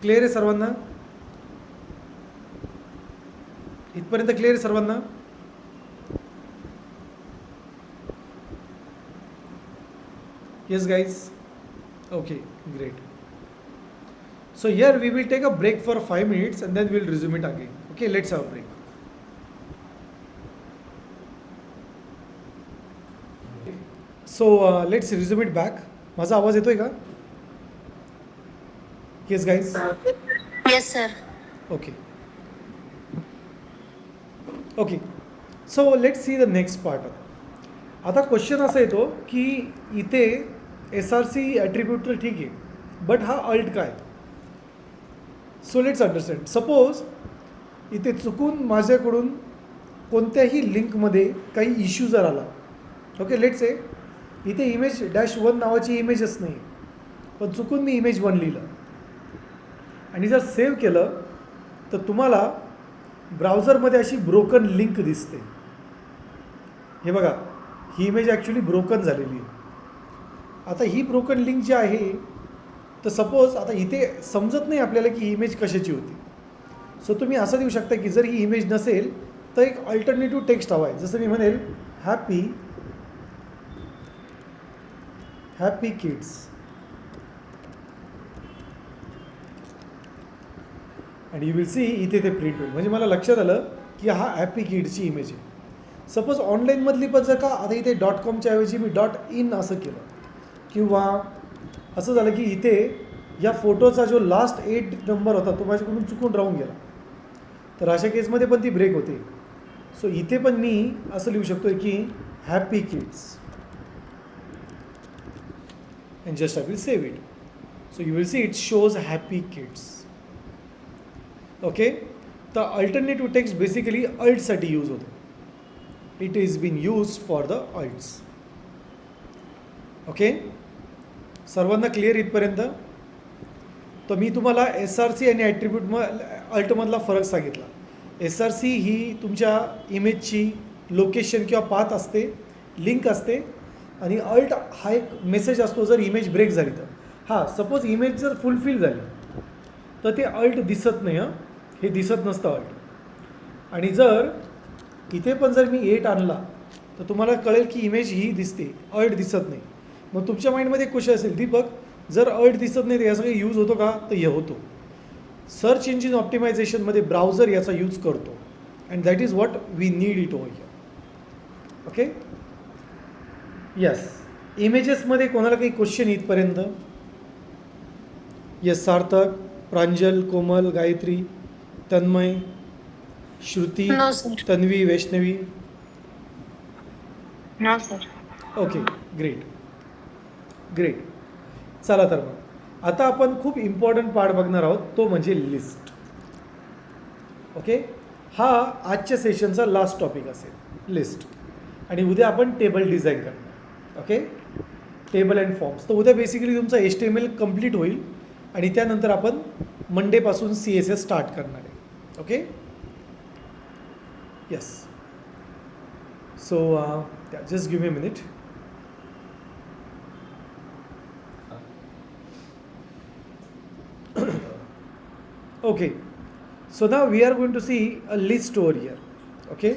Clear आहे सर्वांना? इथपर्यंत क्लिअर आहे सर्वांना? Yes guys? Okay, great. So here we will take a break for 5 minutes and then we'll resume it again. Okay, let's have a break. So let's resume it back. माझा आवाज येतोय का? Yes guys? Yes, sir. Okay. Okay. So let's see the next part. आता question असा येतो की इथे SRC attribute तर ठीक आहे, बट हा अल्ट काय? So let's understand. सपोज इथे चुकून माझ्याकडून कोणत्याही लिंकमध्ये काही इश्यू जर आला. ओके, लेट्स से इथे इमेज -1 नावाची इमेजच नाही, पण चुकून मी इमेज 1 लिहिलं आणि जर सेव्ह केलं तर तुम्हाला ब्राउझरमध्ये अशी ब्रोकन लिंक दिसते. हे बघा, ही इमेज ॲक्च्युली ब्रोकन झालेली आहे. आता ही ब्रोकन लिंक जी आहे, तर सपोज आता इथे समजत नाही आपल्याला की ही इमेज कशाची होती. सो तुम्ही असं देऊ शकता की जर ही इमेज नसेल तर एक अल्टरनेटिव्ह टेक्स्ट हवा आहे. जसं मी म्हणेल हॅपी किड्स. आणि यू विल सी इथे ते प्रिंट होईल. म्हणजे मला लक्षात आलं की हा हॅपी किड्सची इमेज आहे. सपोज ऑनलाईनमधली पण जर का आता इथे .comच्या ऐवजी मी .in असं केलं, किंवा असं झालं की इथे या फोटोचा जो लास्ट 8 नंबर होता तो माझ्याकडून चुकून राहून गेला, तर अशा केसमध्ये पण ती ब्रेक होते. सो इथे पण मी असं लिहू शकतो की happy kids and just I will save it. So you will see it shows happy kids. Okay, तर अल्टरनेटिव्ह टेक्स्ट बेसिकली अल्टसाठी यूज होतो. It is been used for the alts. Okay, सर्वांना क्लिअर इथपर्यंत? तर मी तुम्हाला SRC आणि अल्टमधला फरक सांगितला. SRC ही तुमच्या इमेजची लोकेशन किंवा पाथ असते, लिंक असते, आणि अल्ट हा एक मेसेज असतो जर इमेज ब्रेक झाली तर. हां, सपोज इमेज जर फुलफिल झाली तर ते अल्ट दिसत नाही. हे दिसत नसतं अल्ट. आणि जर इथे पण जर मी 8 आणला तर तुम्हाला कळेल की इमेज ही दिसते, अल्ट दिसत नाही. मग तुमच्या माइंडमध्ये क्वेश्चन असेल, दीपक जर अल्ट दिसत नाही तर याचा काही यूज होतो का? तर हे होतो. सर्च इंजिन ऑप्टिमायझेशनमध्ये ब्राउझर याचा यूज करतो, and that is what we need it over here. Okay, yes. इमेजेसमध्ये कोणाला काही क्वेश्चन इथपर्यंत? Yes, Sarthak, Pranjal, Komal, Gayatri, Tanmay, Shruti, No, sir. Tanvi, Vaishnavi. No, sir. Okay, great great. चला तर मग आता आपण खूप इम्पॉर्टंट पार्ट बघणार आहोत, तो म्हणजे लिस्ट. ओके, हा आजच्या सेशनचा लास्ट टॉपिक असेल, लिस्ट. आणि उद्या आपण टेबल डिझाईन करणार. Okay, table and forms. तर उद्या बेसिकली तुमचा HTML कंप्लीट होईल आणि त्यानंतर आपण मंडेपासून CSS स्टार्ट करणार आहे. Okay, yes. So just give me a minute. Okay, So now we are going to see a list over here. Okay.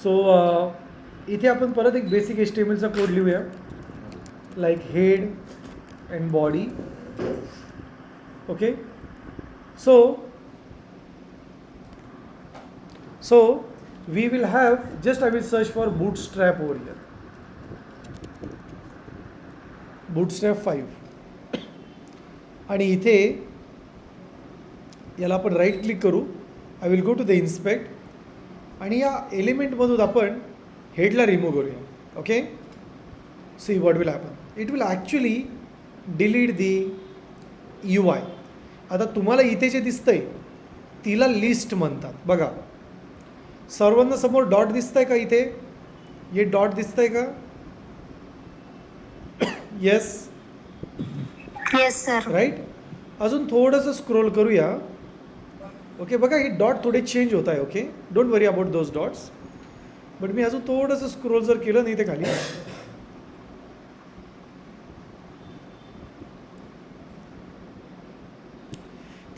So इथे आपण परत एक बेसिक HTML चा कोड लिहूया. Like head and body. Okay. So we will have, just I will search for bootstrap over here. Bootstrap 5. आणि इथे याला आपण राईट क्लिक करू. I will go to the inspect आणि या एलिमेंटमधून आपण हेडला रिमूव्ह करूया. Okay. See what will happen. It will actually delete the UI. आता तुम्हाला इथे जे दिसतंय तिला लिस्ट म्हणतात. बघा सर्वांना समोर डॉट दिसतंय का इथे. हे डॉट दिसतंय का. येस. Yes sir. राईट. अजून थोडंसं स्क्रोल करूया. ओके. बघा हे डॉट थोडे चेंज होत आहे. Okay. Don't worry about those dots. But मी अजून थोडंसं स्क्रोल जर केलं नाही ते खाली,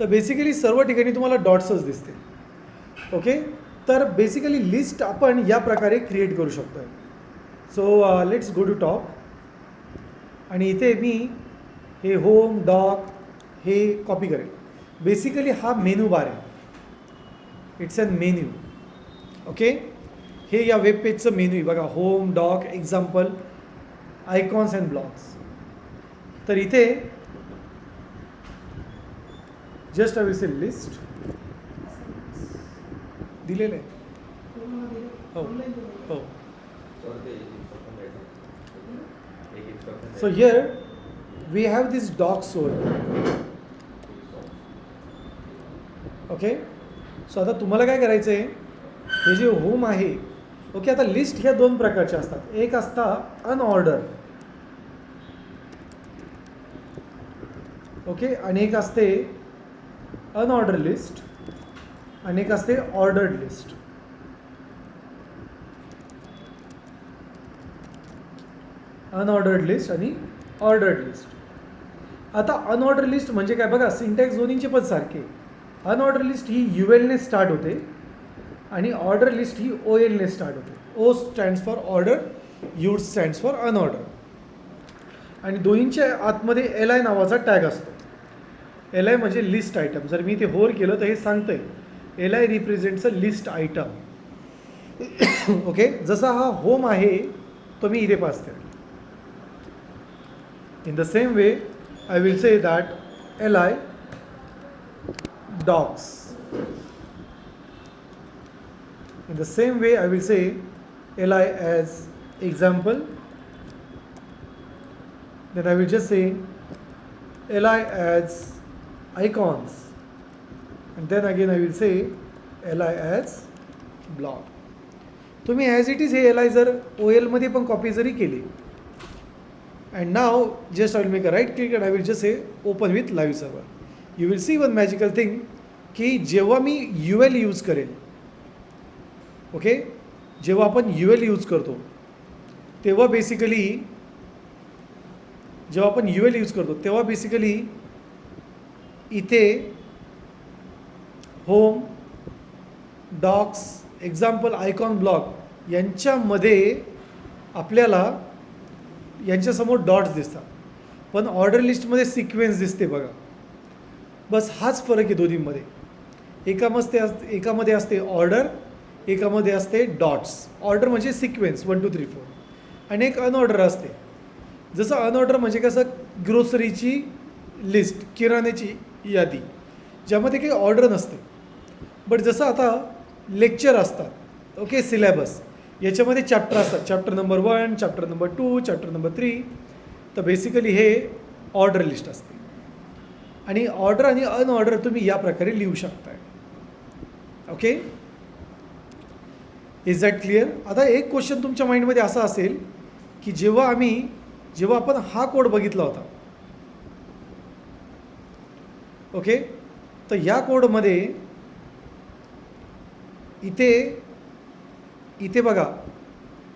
तर बेसिकली सर्व ठिकाणी तुम्हाला डॉट्सच दिसते. ओके. तर बेसिकली लिस्ट आपण या प्रकारे क्रिएट करू शकतो. So let's go to top. आणि इथे मी हे होम डॉक हे कॉपी करेल. बेसिकली हा मेनू बार आहे. It's an menu. ओके. हे या वेब पेजचं मेन्यू आहे. बघा home doc example icons and blogs. तर इथे just I will say list दिलेलं आहे. हो हो. So here we have this docs over. Okay. So आता तुम्हाला काय करायचं आहे, हे जे होम आहे. ओके. आता लिस्ट ह्या दोन प्रकारच्या असतात. एक असता अनऑर्डर. ओके. आणि एक असते अनऑर्डर लिस्ट आणि एक असते ऑर्डर्ड लिस्ट. अनऑर्डर्ड लिस्ट आणि ऑर्डर्ड लिस्ट. आता अनऑर्डर लिस्ट म्हणजे काय बघा, सिंटॅक्स दोन्हींचे पण सारखे. अनऑर्डर लिस्ट ही ULने स्टार्ट होते आणि ऑर्डर लिस्ट ही OLने स्टार्ट होते. O stands for order, U stands for unordered. आणि दोन्हींच्या आतमध्ये LI नावाचा टॅग असतो. LI म्हणजे लिस्ट आयटम. जर मी ते होर केलं तर हे सांगतंय LI represents a list item. Okay. जसा हा होम आहे तो मी इथे पास करेल. In the same way, I will say that LI docs. In the same way, I will say LI as example. Then I will just say LI as icons. And then again I will say LI as blog. तुम्ही as it is हे LI जर OL मध्ये पण copy जरी केली. And now just I will make a right click and I will just say open with live server. You will see one magical thing की जेव्हा मी UL यूज करेल. ओके. जेव्हा आपण UL यूज करतो तेव्हा बेसिकली इथे home docs example icon blog यांच्यामध्ये आपल्याला यांच्यासमोर डॉट्स दिसतात. पण ऑर्डर लिस्टमध्ये सिक्वेन्स दिसते बघा. बस हाच फरक आहे दोन्हीमध्ये. एकामध्ये असते ऑर्डर, एकामध्ये असते डॉट्स. ऑर्डर म्हणजे सिक्वेन्स 1 2 3 4 आणि एक अनऑर्डर असते. जसं अनऑर्डर म्हणजे कसं ग्रोसरीची लिस्ट, किराण्याची यादी ज्यामध्ये काही ऑर्डर नसते. बट जसं आता लेक्चर असतात. ओके. सिलेबस याच्यामध्ये चॅप्टर असतात. Chapter number 1, chapter number 2, chapter number 3. तर बेसिकली हे ऑर्डर लिस्ट असते. आणि ऑर्डर आणि अनऑर्डर तुम्ही या प्रकारे लिहू शकताय. ओके. Is that clear. आता एक क्वेश्चन तुमच्या माइंडमध्ये असा असेल की जेव्हा आपण हा कोड बघितला होता. ओके. तर या कोडमध्ये इथे बघा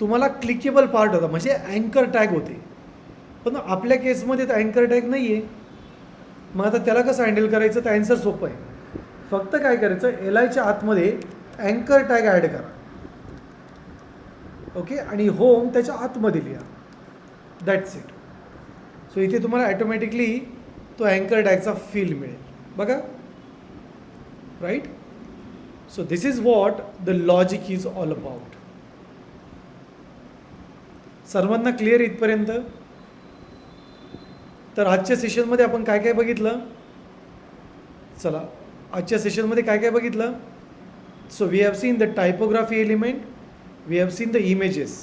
तुम्हाला क्लिकेबल पार्ट होता म्हणजे अँकर टॅग होते. पण आपल्या केसमध्ये तर अँकर टॅग नाही आहे. मग आता त्याला कसं हँडल करायचं तर ॲन्सर सोपं आहे. फक्त काय करायचं, एल आयच्या आतमध्ये अँकर टॅग ॲड करा. ओके, आणि होम त्याच्या आतमध्ये लिहा. That's it. सो इथे तुम्हाला ॲटोमॅटिकली तो अँकर टॅगचा फील मिळेल बघा. Right. So this is what the logic is all about. सर्वांना क्लिअर इथपर्यंत? तर आजच्या सेशनमध्ये आपण काय काय बघितलं? चला, आजच्या सेशनमध्ये काय काय बघितलं? So we have seen the typography element, we have seen the images,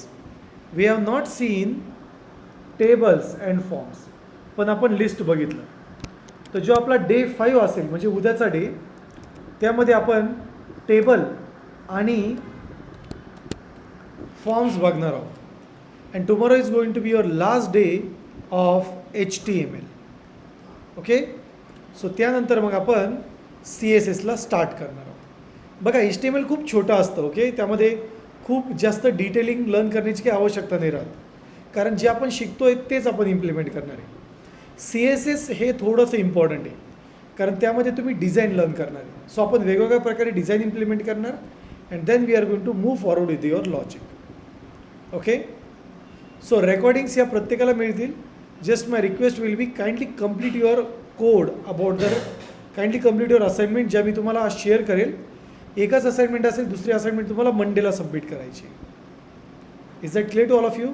we have not seen tables and forms. पण आपण लिस्ट बघितलं. तर जो आपला डे 5 असेल म्हणजे उद्याचा डे, त्यामध्ये आपण टेबल आणि फॉर्म्स बघणार आहोत. And tomorrow is going to be your last day of HTML. Okay. So त्यानंतर मग आपण CSSला स्टार्ट करणार आहोत. बघा, HTML खूप छोटं असतं. ओके, त्यामध्ये खूप जास्त डिटेलिंग लर्न करण्याची काही आवश्यकता नाही राहत, कारण जे आपण शिकतो आहे तेच आपण इम्प्लिमेंट करणार आहे. CSS हे थोडंसं इम्पॉर्टंट आहे, कारण त्यामध्ये तुम्ही डिझाईन लर्न करणार आहे. सो आपण वेगवेगळ्या प्रकारे डिझाईन इम्प्लिमेंट करणार and then we are going to move forward with your logic. Okay. So recordings या प्रत्येकाला मिळतील. Just my request will be kindly complete your code about the kindly complete your assignment, ज्या मी तुम्हाला आज share करेल. एकच असाइनमेंट असेल, दुसरी असाइनमेंट तुम्हाला मंडेला सबमिट करायची. Is that clear to all of you?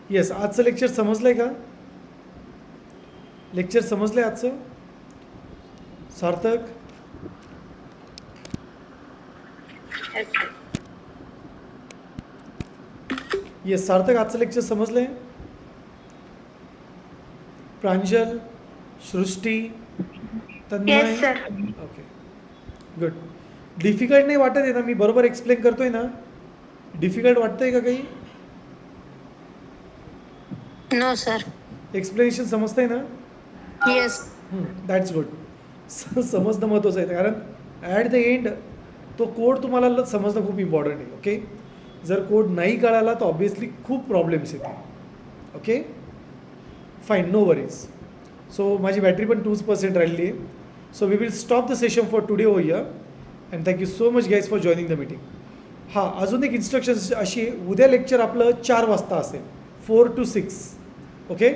Yes. आजचं लेक्चर समजलं आहे का? लेक्चर समजलं आहे आजचं? सार्थक? येस, सार्थक, आजचं लेक्चर समजलं आहे? Pranjal, Srishti, Tanmay? Yes sir. Okay, good. Difficult नाही वाटत आहे ना? मी बरोबर एक्सप्लेन करतोय ना? डिफिकल्ट वाटतंय का काही? No sir. एक्सप्लेनेशन समजतंय ना? येस. That's good. समजणं महत्त्वाचं आहे, कारण ॲट द एंड तो कोड तुम्हाला समजणं खूप इम्पॉर्टंट आहे. ओके. जर कोड नाही कळाला तर ऑब्वियसली खूप प्रॉब्लेम्स येतील. Okay, fine, no worries. So माझी बॅटरी पण 2% राहिली आहे. So we will stop the session for today over here and thank you so much guys for joining the meeting. हां, अजून एक इन्स्ट्रक्शन्स अशी आहे, उद्या लेक्चर आपलं 4 वाजता असेल, 4 to 6. ओके.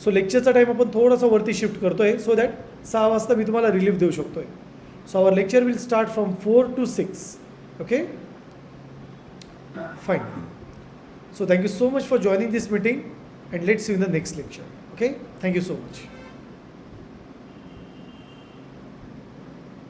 सो लेक्चरचा टाईम आपण थोडासा वरती शिफ्ट करतो आहे, सो दॅट 6 वाजता मी तुम्हाला रिलीफ देऊ शकतो आहे. So our lecture will start from 4 to 6. Okay, fine. So thank you so much for joining this meeting and let's see you in the next lecture. Okay, thank you so much.